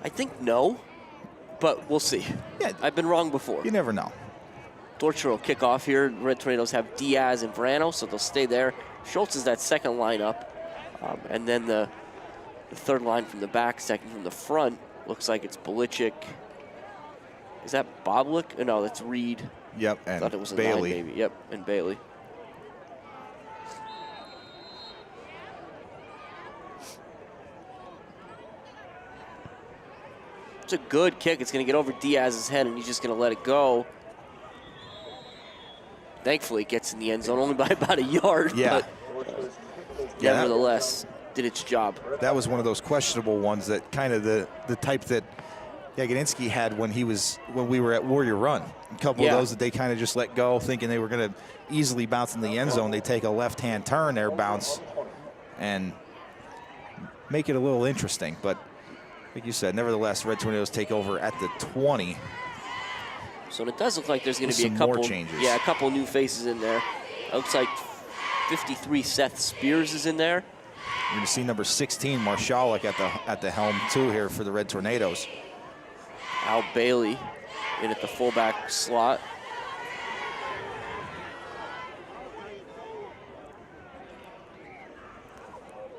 I think no, but we'll see. Yeah. I've been wrong before. You never know. Dorcher will kick off here. Red Tornadoes have Diaz and Verano, so they'll stay there. Schultz is that second lineup. And then the third line from the back, second from the front, looks like it's Belichick. Is that Boblik? No, that's Reed. Yep, I and thought it was a Bailey. 9 maybe. Yep, and Bailey. It's a good kick. It's going to get over Diaz's head, and he's just going to let it go. Thankfully, it gets in the end zone only by about a yard. Yeah. But nevertheless, did its job. That was one of those questionable ones that kind of the type that Jagodinski had when we were at Warrior Run. A couple of those that they kind of just let go, thinking they were going to easily bounce in the end zone. They take a left-hand turn there, bounce, and make it a little interesting. But like you said, nevertheless, Red Tornadoes take over at the 20. So it does look like there's going to be Some a couple more changes. Yeah, a couple new faces in there. It looks like 53 Seth Spears is in there. You're going to see number 16 Marshalik at the helm too here for the Red Tornadoes. Al Bailey in at the fullback slot.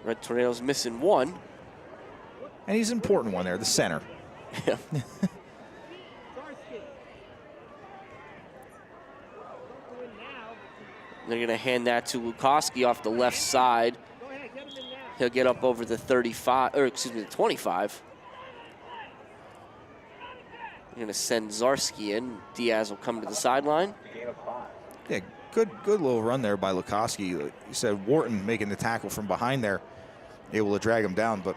Red Tornadoes missing one. And he's an important one there, the center. Yeah. They're going to hand that to Lukoski off the left side. He'll get up over the 35, or excuse me, the 25. They're going to send Zarski in. Diaz will come to the sideline. Yeah, good little run there by Lukoski. Like you said, Wharton making the tackle from behind there, able to drag him down. But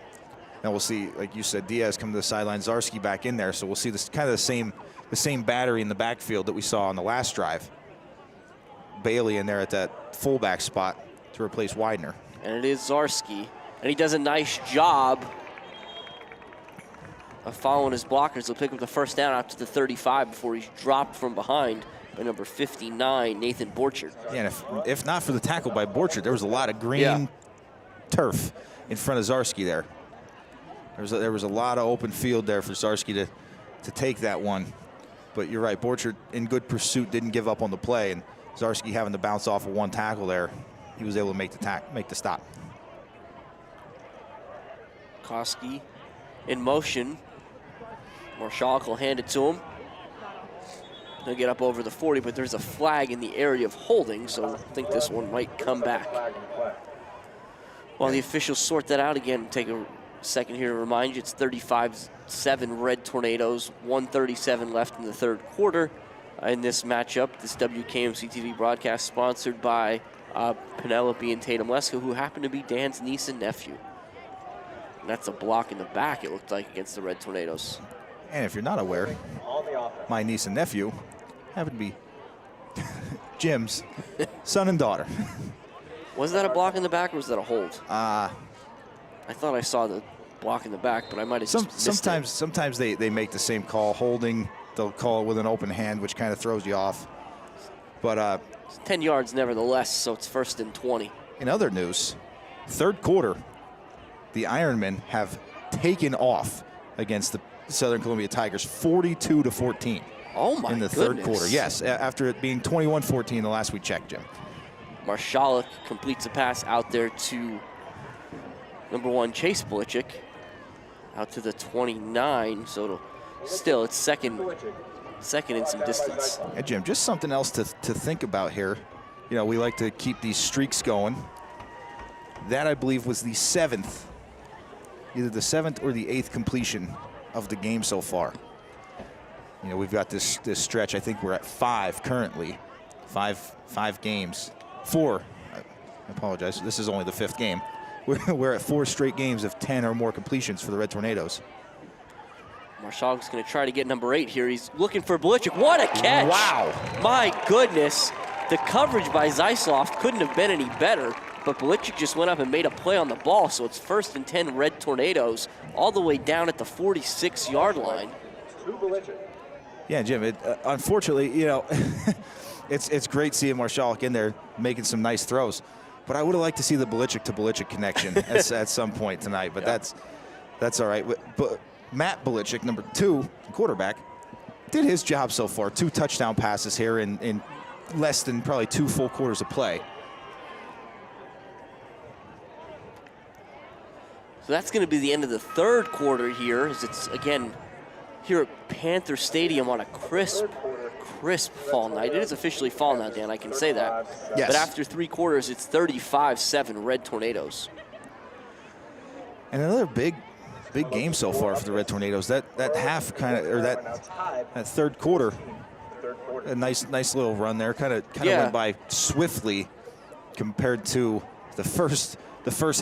now we'll see, like you said, Diaz come to the sideline, Zarski back in there. So we'll see this kind of the same battery in the backfield that we saw on the last drive. Bailey in there at that fullback spot to replace Widener. And it is Zarski. And he does a nice job of following his blockers. He'll pick up the first down out to the 35 before he's dropped from behind by number 59, Nathan Borchard. Yeah, and if not for the tackle by Borchard, there was a lot of green turf in front of Zarski there. There was a lot of open field there for Zarski to take that one. But you're right, Borchard in good pursuit didn't give up on the play, and Zarski having to bounce off of one tackle there, he was able to make the stop. Koski in motion. Marshall will hand it to him. He'll get up over the 40, but there's a flag in the area of holding, so I think this one might come back. While the officials sort that out again, take a second here to remind you, it's 35-7 Red Tornadoes, 1:37 left in the third quarter. In this matchup, this WKMC TV broadcast sponsored by Penelope and Tatum Lesko, who happen to be Dan's niece and nephew. And that's a block in the back, it looked like, against the Red Tornadoes. And if you're not aware, my niece and nephew happen to be Jim's son and daughter. Was that a block in the back, or was that a hold? I thought I saw the block in the back, but I might have just missed it. Sometimes they make the same call, holding. They'll call it with an open hand, which kind of throws you off. But it's 10 yards nevertheless, so it's 1st and 20. In other news, third quarter, the Ironmen have taken off against the Southern Columbia Tigers 42-14. Oh, my in the goodness. third quarter. Yes, after it being 21-14 the last we checked, Jim. Marshalik completes a pass out there to number 1, Chase Belichick, out to the 29. So it's second in some distance. Yeah, Jim, just something else to think about here. You know, we like to keep these streaks going. That, I believe, was the 7th, either the 7th or the 8th completion of the game so far. You know, we've got this stretch. I think we're at 5 currently. Five games. 4. I apologize. This is only the 5th game. We're at 4 straight games of 10 or more completions for the Red Tornadoes. Marshalik's going to try to get number 8 here. He's looking for Belichick. What a catch! Wow! My goodness. The coverage by Zeislov couldn't have been any better, but Belichick just went up and made a play on the ball, so it's 1st and 10 Red Tornadoes, all the way down at the 46-yard line. Yeah, Jim, unfortunately, you know, it's great seeing Marshalik in there making some nice throws, but I would have liked to see the Belichick to Belichick connection at some point tonight, but that's all right. But Matt Belichick, number 2, quarterback, did his job so far. 2 touchdown passes here in less than probably 2 full quarters of play. So that's going to be the end of the third quarter here, as it's, again, here at Panther Stadium on a crisp fall night. It is officially fall now, Dan, I can say that. Yes. But after 3 quarters, it's 35-7 Red Tornadoes. And another big game so far for the Red Tornadoes. That half kind of, or that third quarter, a nice little run there. Kind of went by swiftly compared to the first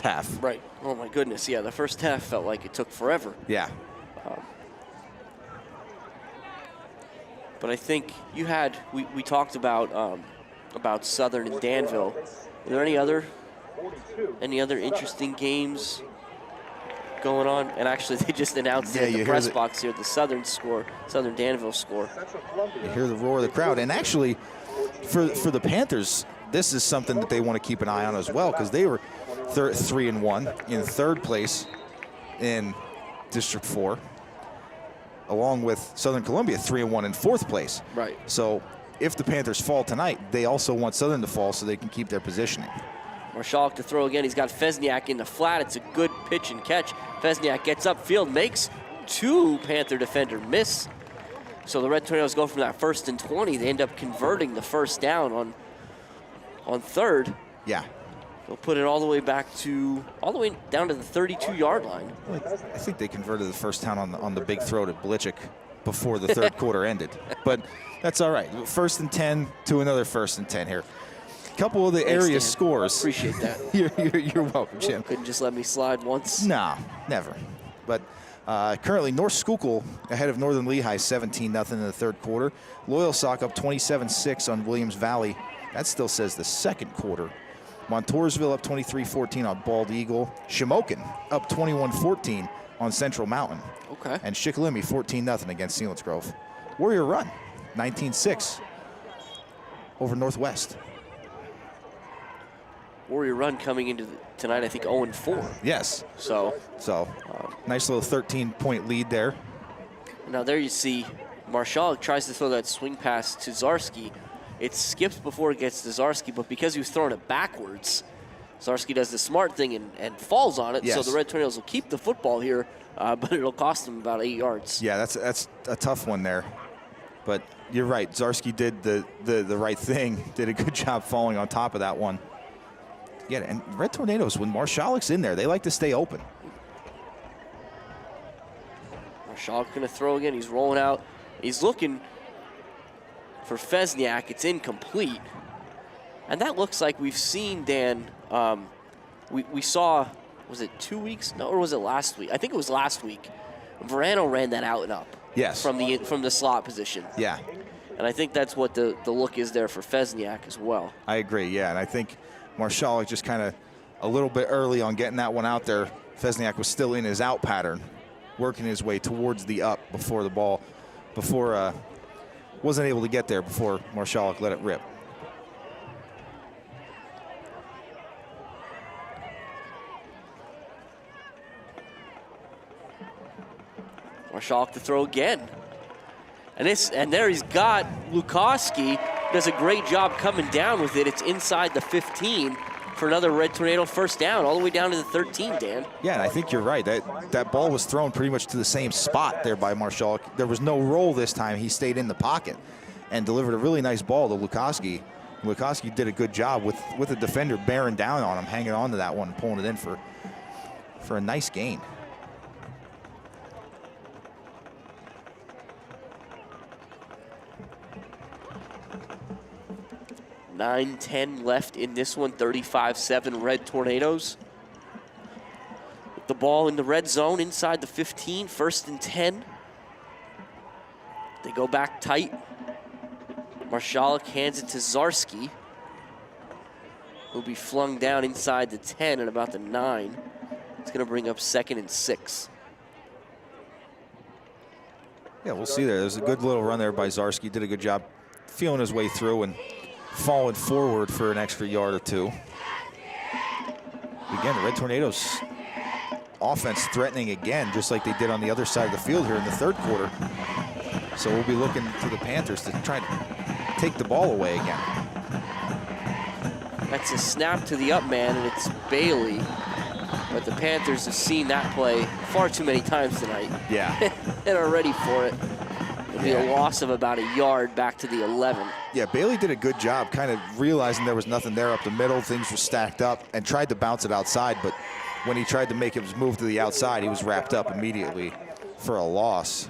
half. Right. Oh my goodness. Yeah, the first half felt like it took forever. Yeah. But I think you had we talked about Southern and Danville. Are there any other interesting games going on? And actually, they just announced it in the press box here, the Southern Danville score. You hear the roar of the crowd. And actually, for the Panthers, this is something that they want to keep an eye on as well, because they were 3-1 in 3rd place in District 4, along with Southern Columbia 3-1 in 4th place. Right. So if the Panthers fall tonight, they also want Southern to fall so they can keep their positioning. Marshalik to throw again. He's got Fesniak in the flat. It's a good pitch and catch. Fesniak gets upfield, makes 2 Panther defender miss. So the Red Tornadoes go from that 1st and 20. They end up converting the first down on 3rd. Yeah. They'll put it all the way down to the 32-yard line. I think they converted the first down on the big throw to Belichick before the 3rd quarter ended. But that's all right. 1st and 10 to another 1st and 10 here. Couple of the area scores. Appreciate that. You're welcome, Jim. Couldn't just let me slide once. No, never. But currently, North Schuylkill ahead of Northern Lehigh 17-0 in the 3rd quarter. Loyalsock up 27-6 on Williams Valley. That still says the 2nd quarter. Montoursville up 23-14 on Bald Eagle. Shamokin up 21-14 on Central Mountain. Okay. And Shikellamy 14-0 against Selinsgrove. Warrior Run 19-6 over Northwest. Warrior Run coming into tonight, I think 0-4. Yes. So nice little 13-point lead there. Now there you see Marshalik tries to throw that swing pass to Zarski. It skips before it gets to Zarski, but because he was throwing it backwards, Zarski does the smart thing and falls on it. Yes. So the Red Tornadoes will keep the football here, but it'll cost them about 8 yards. Yeah, that's a tough one there. But you're right. Zarski did the right thing, did a good job falling on top of that one. Yeah, and Red Tornadoes, when Marshalik's in there, they like to stay open. Marshalik going to throw again. He's rolling out. He's looking for Fesniak. It's incomplete. And that looks like we've seen, Dan, we saw, was it 2 weeks? No, or was it last week? I think it was last week. Verano ran that out and up. Yes. From the slot position. Yeah. And I think that's what the look is there for Fesniak as well. I agree, yeah. And I think Marshalik just kind of a little bit early on getting that one out there. Fesniak was still in his out pattern, working his way towards the up before the ball, wasn't able to get there before Marshalik let it rip. Marshalik to throw again. And there he's got Lukoski. Does a great job coming down with it. It's inside the 15 for another Red Tornado first down, all the way down to the 13, Dan. Yeah, and I think you're right. That ball was thrown pretty much to the same spot there by Marshall. There was no roll this time. He stayed in the pocket and delivered a really nice ball to Lukoski. Lukoski did a good job with the defender bearing down on him, hanging on to that one, pulling it in for a nice gain. $9:10 left in this one, 35-7 Red Tornadoes. With the ball in the red zone inside the 15, 1st and 10. They go back tight. Marshalik hands it to Zarski, who'll be flung down inside the 10 at about the 9. It's going to bring up 2nd and 6. Yeah, we'll see there. There's a good little run there by Zarski. Did a good job feeling his way through and falling forward for an extra yard or two. Again, the Red Tornadoes offense threatening again, just like they did on the other side of the field here in the 3rd quarter. So we'll be looking to the Panthers to try to take the ball away again. That's a snap to the up man, and it's Bailey. But the Panthers have seen that play far too many times tonight. Yeah. And are ready for it. It'll be a loss of about a yard back to the 11. Yeah, Bailey did a good job kind of realizing there was nothing there up the middle. Things were stacked up and tried to bounce it outside. But when he tried to make his move to the outside, he was wrapped up immediately for a loss.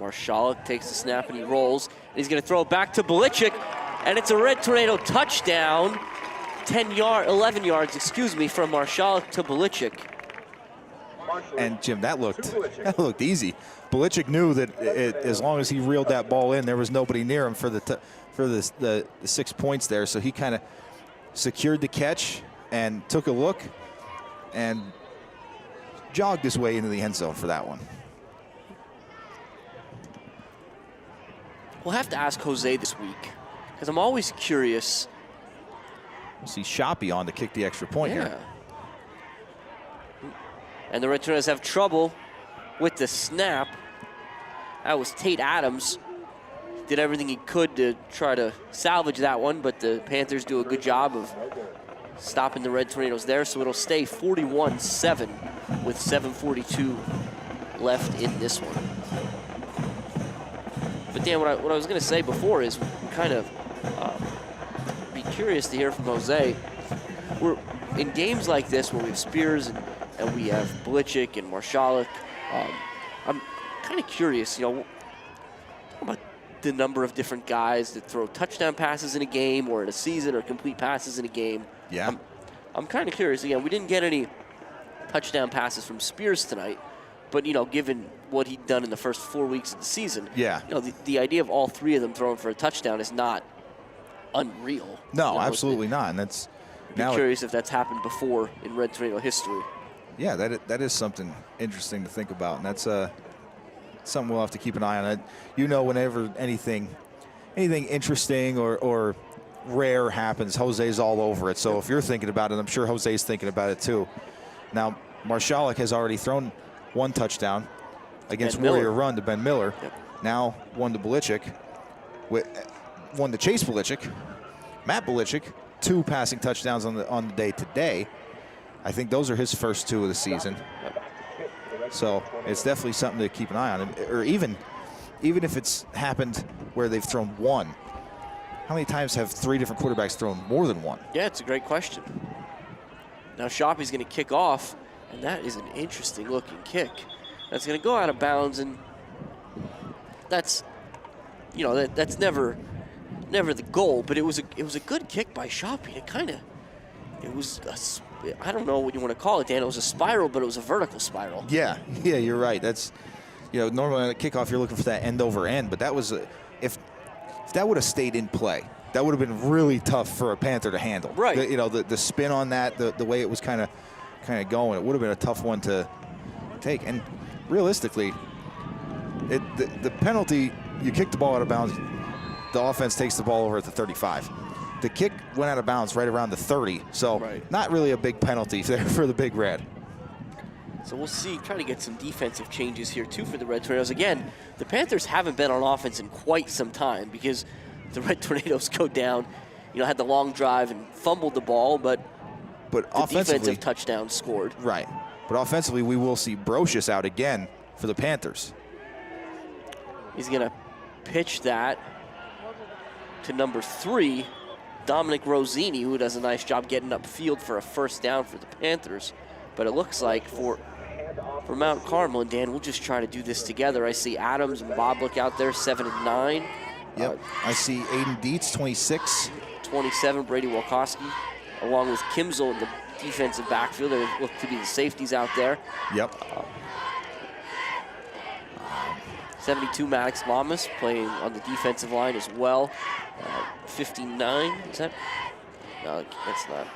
Marshalik takes the snap and he rolls. And he's going to throw it back to Belichick, and it's a Red Tornado touchdown. 11 yards, excuse me, from Marshalik to Belichick. And Jim, that looked easy. Belichick knew that as long as he reeled that ball in, there was nobody near him for the 6 points there. So he kind of secured the catch and took a look and jogged his way into the end zone for that one. We'll have to ask Jose this week, because I'm always curious. We'll see Shoppy on to kick the extra point here. And the Red Tornadoes have trouble with the snap. That was Tate Adams. Did everything he could to try to salvage that one, but the Panthers do a good job of stopping the Red Tornadoes there, so it'll stay 41-7 with 7:42 left in this one. But Dan, what I was going to say before is kind of be curious to hear from Jose. We're in games like this where we have Spears and we have Belichick and Marshalik. I'm kind of curious, about the number of different guys that throw touchdown passes in a game or in a season or complete passes in a game. Yeah. I'm kind of curious. Again, we didn't get any touchdown passes from Spears tonight, but, given what he'd done in the first 4 weeks of the season, the idea of all 3 of them throwing for a touchdown is not unreal. No, absolutely not. And that's I'm curious if that's happened before in Red Tornado history. Yeah, that is something interesting to think about, and that's something we'll have to keep an eye on. Whenever anything interesting or rare happens, Jose's all over it. So if you're thinking about it, I'm sure Jose's thinking about it too. Now, Marshalik has already thrown 1 touchdown against Warrior Run to Ben Miller. Yep. Now 1 to Belichick, 1 to Chase Belichick. Matt Belichick, 2 passing touchdowns on the day today. I think those are his first 2 of the season. So it's definitely something to keep an eye on. Or even if it's happened where they've thrown 1, how many times have 3 different quarterbacks thrown more than 1? Yeah, it's a great question. Now Shoppy's going to kick off, and that is an interesting looking kick. That's going to go out of bounds, and that's that's never the goal, but it was a good kick by Shoppy. I don't know what you want to call it, Dan. It was a spiral, but it was a vertical spiral. Yeah, you're right. That's, normally on a kickoff you're looking for that end over end, but that was if that would have stayed in play, that would have been really tough for a Panther to handle. Right. The spin on that, the way it was kind of going, it would have been a tough one to take. And realistically, The penalty, you kick the ball out of bounds, the offense takes the ball over at the 35. The kick went out of bounds right around the 30, so not really a big penalty there for the Big Red. So we'll see, try to get some defensive changes here too for the Red Tornadoes. Again, the Panthers haven't been on offense in quite some time because the Red Tornadoes go down, had the long drive and fumbled the ball, but the defensive touchdown scored. Right, but offensively we will see Brocious out again for the Panthers. He's gonna pitch that to number 3, Dominic Rosini, who does a nice job getting upfield for a first down for the Panthers. But it looks like for Mount Carmel, and Dan, we'll just try to do this together. I see Adams and Bob look out there, 7 and 9. Yep, I see Aiden Dietz, 26. 27, Brady Wolkowski, along with Kimzel in the defensive backfield. They look to be the safeties out there. Yep. 72, Maddox Lamas playing on the defensive line as well. 59, is that? No, that's not.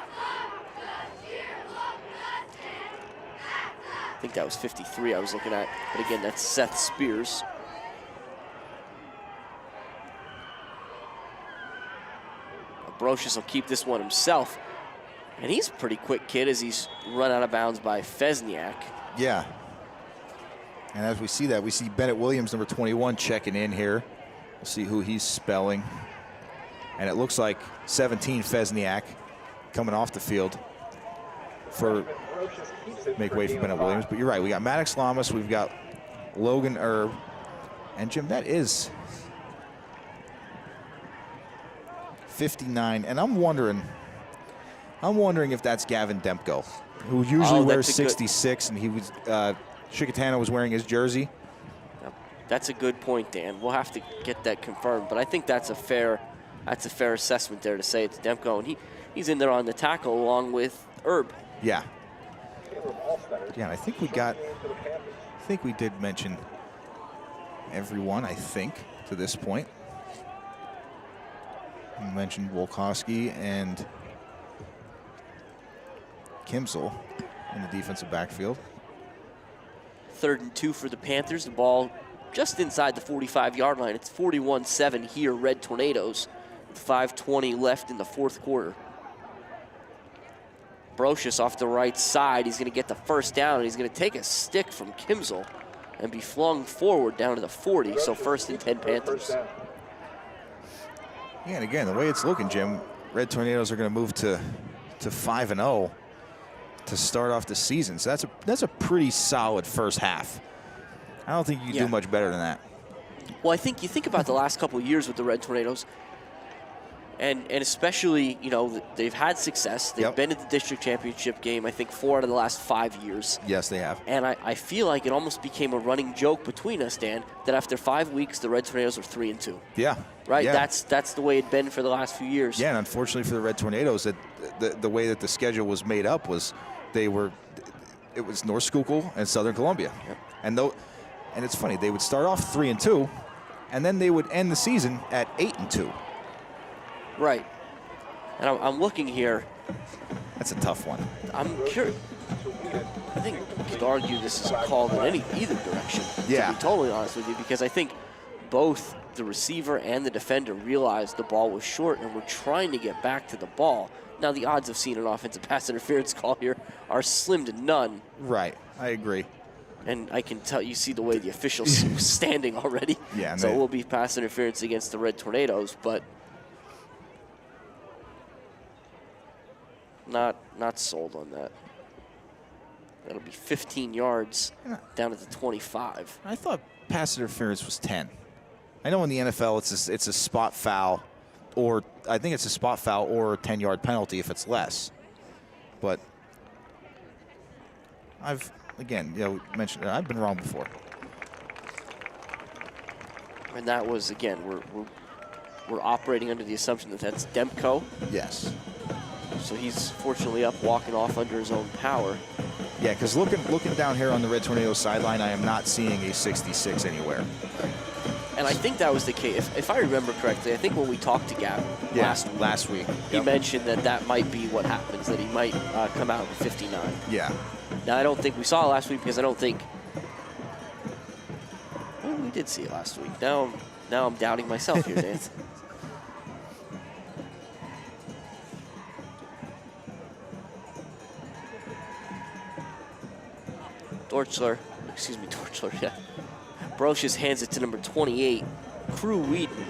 I think that was 53 I was looking at. But again, that's Seth Spears. Brocious will keep this one himself. And he's a pretty quick kid as he's run out of bounds by Fesniak. Yeah. And as we see that, we see Bennett Williams, number 21, checking in here. We'll see who he's spelling. And it looks like 17, Fesniak, coming off the field for make way for Bennett Williams. But you're right, we got Maddox Lamas, we've got Logan Erb. And Jim, that is 59. And I'm wondering if that's Gavin Demko, who usually wears 66, and he was Chicatana was wearing his jersey. That's a good point, Dan. We'll have to get that confirmed, but I think that's a fair assessment there to say it's Demko, and he's in there on the tackle along with Erb. Yeah. Yeah, I think we did mention everyone, I think, to this point. We mentioned Wolkowski and Kimzel in the defensive backfield. 3rd and 2 for the Panthers. The ball just inside the 45-yard line. It's 41-7 here, Red Tornadoes, with 5:20 left in the 4th quarter. Brocious off the right side. He's going to get the first down, and he's going to take a stick from Kimzel and be flung forward down to the 40. So 1st and 10 Panthers. Yeah, and again, the way it's looking, Jim, Red Tornadoes are going to move to 5-0 to start off the season. So that's a pretty solid first half. I don't think you can do much better than that. Well, I think you think about the last couple of years with the Red Tornadoes, and especially, they've had success. They've been at the district championship game, I think, 4 out of the last 5 years. Yes, they have. And I feel like it almost became a running joke between us, Dan, that after 5 weeks, the Red Tornadoes are 3-2. Yeah. Right? Yeah. That's the way it'd been for the last few years. Yeah, and unfortunately for the Red Tornadoes, the way that the schedule was made up was it was North Schuylkill and Southern Columbia. Yep. And it's funny, they would start off 3-2, and then they would end the season at 8-2. Right. And I'm looking here. That's a tough one. I'm curious. I think you could argue this is a call in either direction. Yeah. To be totally honest with you, because I think both the receiver and the defender realized the ball was short and were trying to get back to the ball. Now, the odds of seeing an offensive pass interference call here are slim to none. Right. I agree. And I can tell you see the way the officials standing already. Yeah. So it will be pass interference against the Red Tornadoes, but not sold on that. That'll be 15 yards down at the 25. I thought pass interference was 10. I know in the NFL it's a spot foul, or I think it's a spot foul or a 10-yard penalty if it's less. But I've mentioned I've been wrong before. And that was, again, we're operating under the assumption that that's Demko. Yes. So he's fortunately up, walking off under his own power. Yeah, because looking down here on the Red Tornadoes sideline, I am not seeing a 66 anywhere. And I think that was the case. If I remember correctly, I think when we talked to Gavin last week, he mentioned that might be what happens, that he might come out with 59. Yeah. Now, I don't think we saw it last week because I don't think we we did see it last week. Now I'm doubting myself here, Dan. Dorchler, yeah. Brocious hands it to number 28, Crew Wheaton,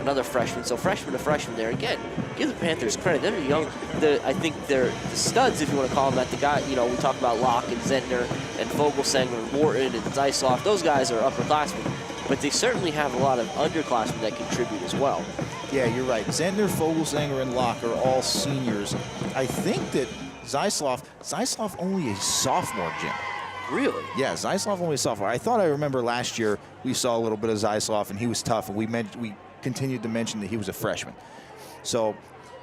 another freshman. So freshman to freshman there. Again, give the Panthers credit. They're young. I think they're the studs, if you want to call them that. The guy, you know, we talk about Locke and Zentner and Vogelsanger and Wharton and Zeisloff. Those guys are upperclassmen. But they certainly have a lot of underclassmen that contribute as well. Yeah, you're right. Zentner, Vogelsanger, and Locke are all seniors. I think that Zeisloff only a sophomore, Jim. Really? Yeah, Zeisloff only a sophomore. I thought I remember last year we saw a little bit of Zeisloff, and he was tough, and we continued to mention that he was a freshman. So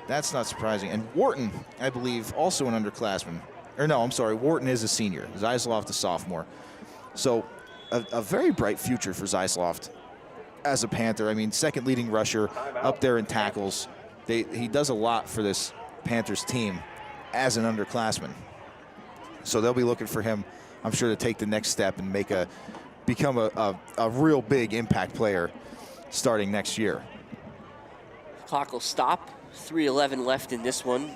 that's not surprising. And Wharton, I believe, also an underclassman. Or no, I'm sorry, Wharton is a senior. Zeisloff the sophomore. So a very bright future for Zeisloff as a Panther. I mean, second leading rusher, up there in tackles. He does a lot for this Panthers team as an underclassman. So they'll be looking for him, I'm sure, to take the next step and become a real big impact player starting next year. Clock will stop. 3:11 left in this one.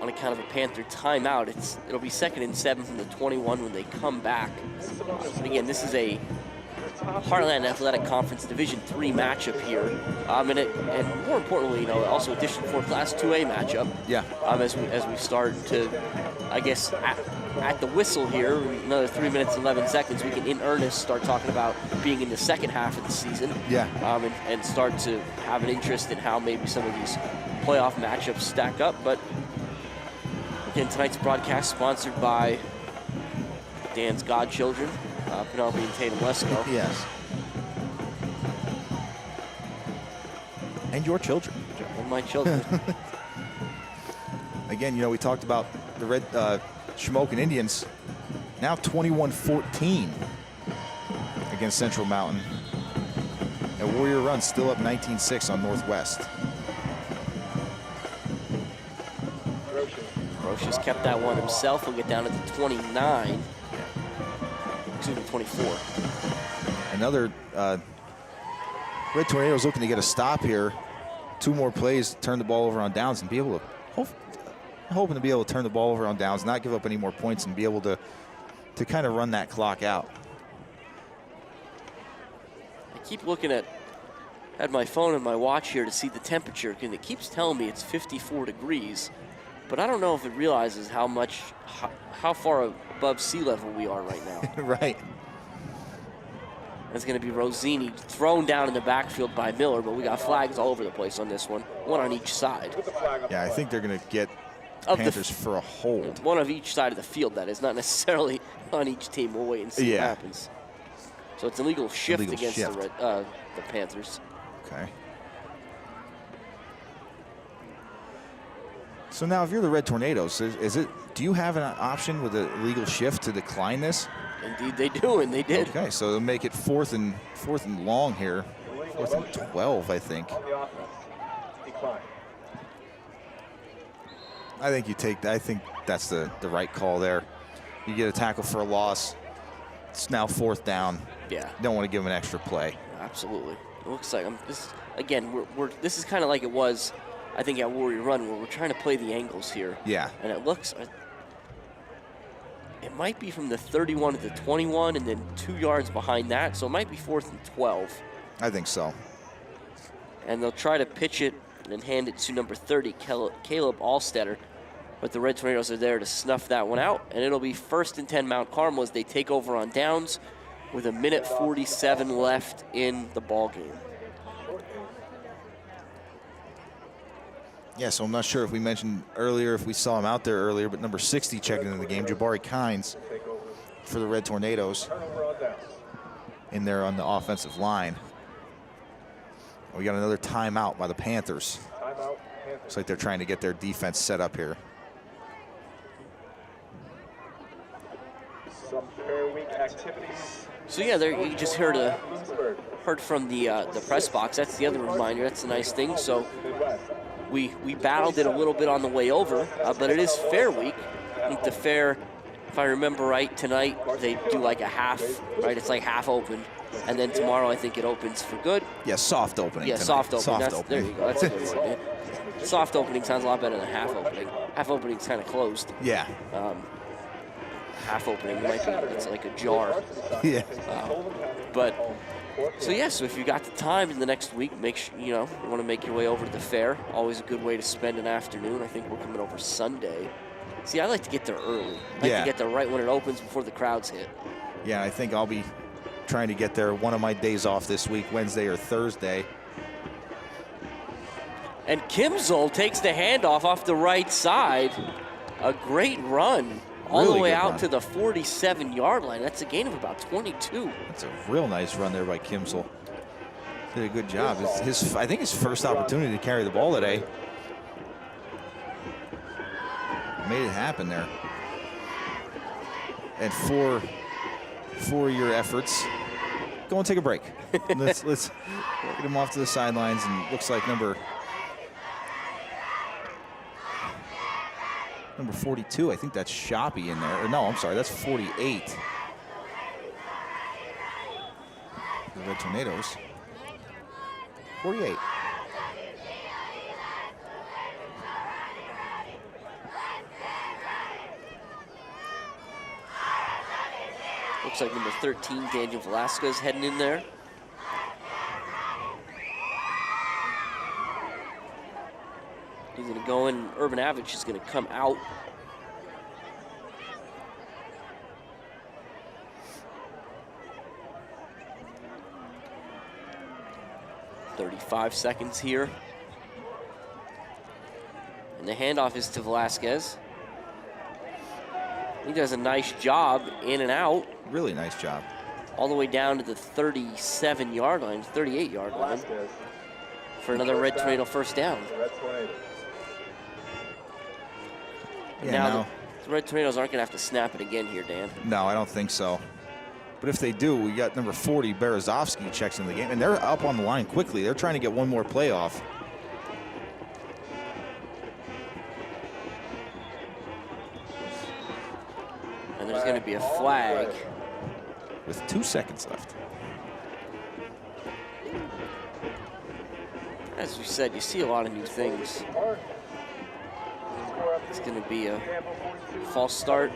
On account of a Panther timeout, it'll be 2nd and 7 from the 21 when they come back. But again, this is a Heartland Athletic Conference Division III matchup here, and more importantly, you know, also a District 4 Class 2A matchup. Yeah. As we start to, I guess, at the whistle here, another 3 minutes and 11 seconds, we can in earnest start talking about being in the second half of the season. Yeah. And start to have an interest in how maybe some of these playoff matchups stack up. But again, tonight's broadcast sponsored by Dan's godchildren, Penelope and Tatum Lesko. Yes. And your children. And my children. Again, you know, we talked about the Red Shamokin Indians, now 21-14 against Central Mountain. And Warrior Run still up 19-6 on Northwest. Brocious kept that one himself. We'll get down to the 29. Excuse me, 24. Another Red Tornadoes looking to get a stop here. 2 more plays, turn the ball over on downs and be able to, hoping to be able to turn the ball over on downs, not give up any more points and be able to kind of run that clock out. I keep looking at my phone and my watch here to see the temperature, and it keeps telling me it's 54 degrees. But I don't know if it realizes how far above sea level we are right now. Right. That's going to be Rosini thrown down in the backfield by Miller, but we got flags all over the place on this one on each side. Yeah, I think they're going to get Panthers for a hold. One of each side of the field, that is, not necessarily on each team. We'll wait and see what happens. So it's an illegal shift against the Panthers. Okay. So now, if you're the Red Tornadoes, do you have an option with an illegal shift to decline this? Indeed they do, and they did. Okay, so they'll make it fourth and long here. 4th and 12, I think. I think that's the right call there. You get a tackle for a loss. It's now 4th down. Yeah. You don't want to give them an extra play. Absolutely. It looks like this is kind of like it was, I think, at Warrior Run, where we're trying to play the angles here. Yeah. And it looks, it might be from the 31 to the 21 and then 2 yards behind that. So it might be 4th and 12. I think so. And they'll try to pitch it and hand it to number 30, Caleb Allstetter. But the Red Tornadoes are there to snuff that one out. And it'll be 1st and 10 Mount Carmel as they take over on downs with 1:47 left in the ball game. Yeah, so I'm not sure if we mentioned earlier, if we saw him out there earlier, but number 60 checking into the game, Jabari Kynes for the Red Tornadoes in there on the offensive line. We got another timeout by the Panthers. Looks like they're trying to get their defense set up here. Some fair week activities. So yeah, there you just heard from the press box. That's the other reminder. That's a nice thing. So we battled it a little bit on the way over, but it is Fair Week. I think the fair, if I remember right, tonight they do like a half, right? It's like half open. And then tomorrow, I think it opens for good. Yeah, soft opening. Yeah, tonight. soft opening. Soft There you go. That's a good word. Soft opening sounds a lot better than half opening. Half opening's kind of closed. Yeah. Half opening might be, it's like a jar. Yeah. So if you got the time in the next week, make sure, you want to make your way over to the fair. Always a good way to spend an afternoon. I think we're coming over Sunday. See, I like to get there early. I like to get there right when it opens before the crowds hit. Yeah, I think I'll be trying to get there one of my days off this week, Wednesday or Thursday. And Kimzel takes the handoff off the right side. A great run. All the way out to the 47-yard line. That's a gain of about 22. That's a real nice run there by Kimzel. Did a good job. It's I think his first opportunity to carry the ball today. Made it happen there. And for your efforts, go and take a break. let's get him off to the sidelines, and looks like number 42, I think that's Shoppy in there. Or no, I'm sorry, that's 48. The Red Tornadoes. 48. Looks like number 13, Daniel Velasquez, heading in there. He's going to go in. Urban Avage is going to come out. "35 seconds here. And the handoff is to Velasquez. He does a nice job in and out. Really nice job. All the way down to the 37-yard line, 38-yard line for another Red Tornado first down. Yeah, now the Red Tornadoes aren't going to have to snap it again here, Dan. No, I don't think so. But if they do, we got number 40, Berezovsky, checks into the game. And they're up on the line quickly. They're trying to get one more play off. And there's going to be a flag. With 2 seconds left. As we said, you see a lot of new things. It's going to be a false start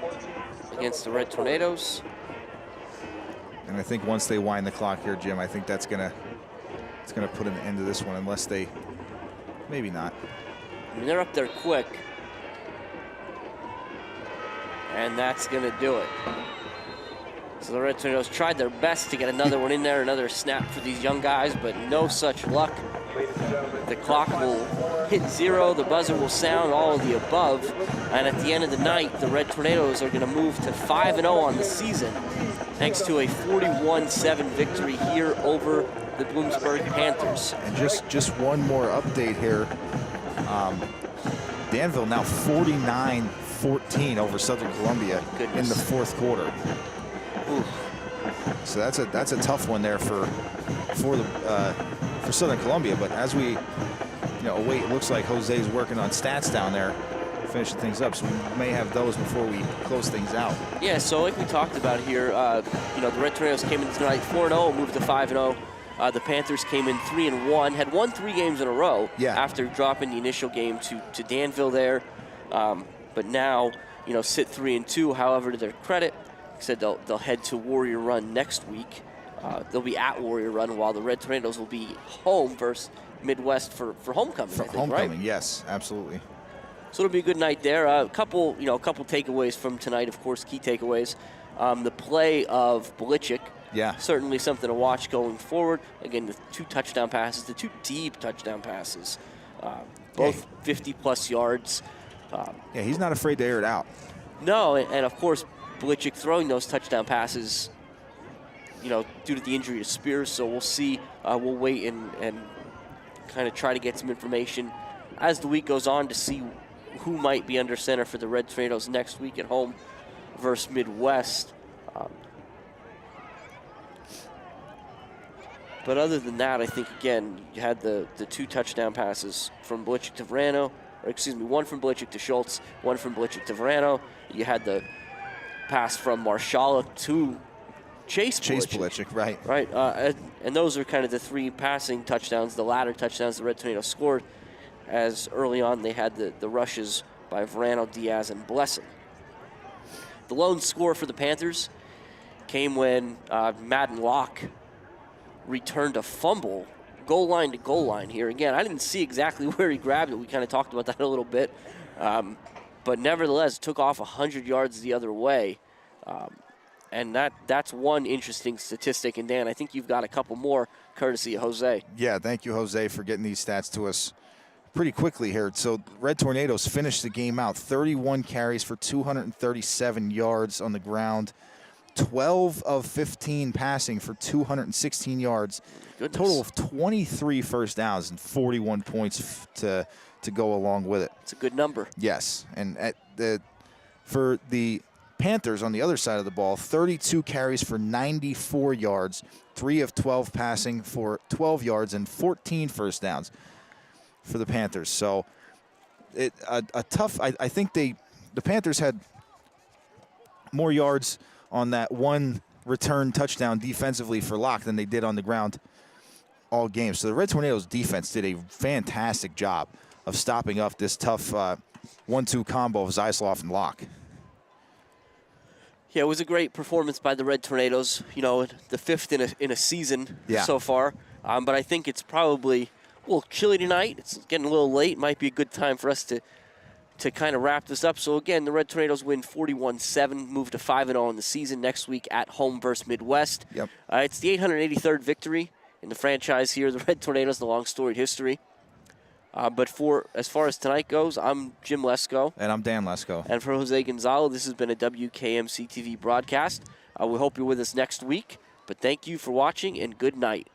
against the Red Tornadoes. And I think once they wind the clock here, Jim, I think it's gonna put an end to this one, unless they, maybe not. I mean, they're up there quick. And that's going to do it. So the Red Tornadoes tried their best to get another one in there, another snap for these young guys, but no such luck. The clock will hit 0, the buzzer will sound, all of the above. And at the end of the night, the Red Tornadoes are going to move to 5-0 on the season, thanks to a 41-7 victory here over the Bloomsburg Panthers. And just one more update here. Danville now 49-14 over Southern Columbia in the fourth quarter. Ooh. So that's a tough one there for Southern Columbia. But as we await, it looks like Jose's working on stats down there, finishing things up. So we may have those before we close things out. Yeah. So like we talked about here, the Red Tornadoes came in tonight 4-0, moved to 5-0. The Panthers came in 3-1, had won 3 games in a row after dropping the initial game to Danville there. But now, sit 3-2. However, to their credit, said they'll head to Warrior Run next week. They'll be at Warrior Run, while the Red Tornadoes will be home versus Midwest for homecoming. I think, homecoming, right? Yes, absolutely. So it'll be a good night there. A couple takeaways from tonight. Of course, key takeaways. The play of Belichick. Yeah. Certainly something to watch going forward. Again, the 2 touchdown passes, the 2 deep touchdown passes, both 50-plus yards. Yeah, he's not afraid to air it out. No, and of course, Belichick throwing those touchdown passes, due to the injury to Spears. So we'll see. We'll wait and kind of try to get some information as the week goes on to see who might be under center for the Red Tornadoes next week at home versus Midwest. But other than that, I think, again, you had the 2 touchdown passes from Belichick to Verano, one from Belichick to Schultz, one from Belichick to Verano. You had the pass from Marshala to Chase Pulisic, right. Right, and those are kind of the 3 passing touchdowns, the latter touchdowns the Red Tornadoes scored, as early on they had the rushes by Verano, Diaz, and Blessing. The lone score for the Panthers came when Madden Locke returned a fumble, goal line to goal line here. Again, I didn't see exactly where he grabbed it. We kind of talked about that a little bit. But nevertheless, took off 100 yards the other way. And that's one interesting statistic. And, Dan, I think you've got a couple more courtesy of Jose. Yeah, thank you, Jose, for getting these stats to us pretty quickly here. So Red Tornadoes finished the game out 31 carries for 237 yards on the ground, 12 of 15 passing for 216 yards. Goodness. Total of 23 first downs and 41 points to go along with it. It's a good number. Yes, and for the Panthers on the other side of the ball, 32 carries for 94 yards, 3 of 12 passing for 12 yards and 14 first downs for the Panthers. So a tough. I think the Panthers had more yards on that one return touchdown defensively for Locke than they did on the ground all game. So the Red Tornadoes defense did a fantastic job of stopping up this tough 1-2 combo of Zeisloff and Locke. Yeah, it was a great performance by the Red Tornadoes. You know, the 5th in a season so far. But I think it's probably a little chilly tonight. It's getting a little late. Might be a good time for us to kind of wrap this up. So, again, the Red Tornadoes win 41-7, move to 5-0 in the season next week at home versus Midwest. Yep. It's the 883rd victory in the franchise here, the Red Tornadoes, the long storied history. But as far as tonight goes, I'm Jim Lesko. And I'm Dan Lesko. And for Jose Gonzalo, this has been a WKMC TV broadcast. We hope you're with us next week. But thank you for watching, and good night.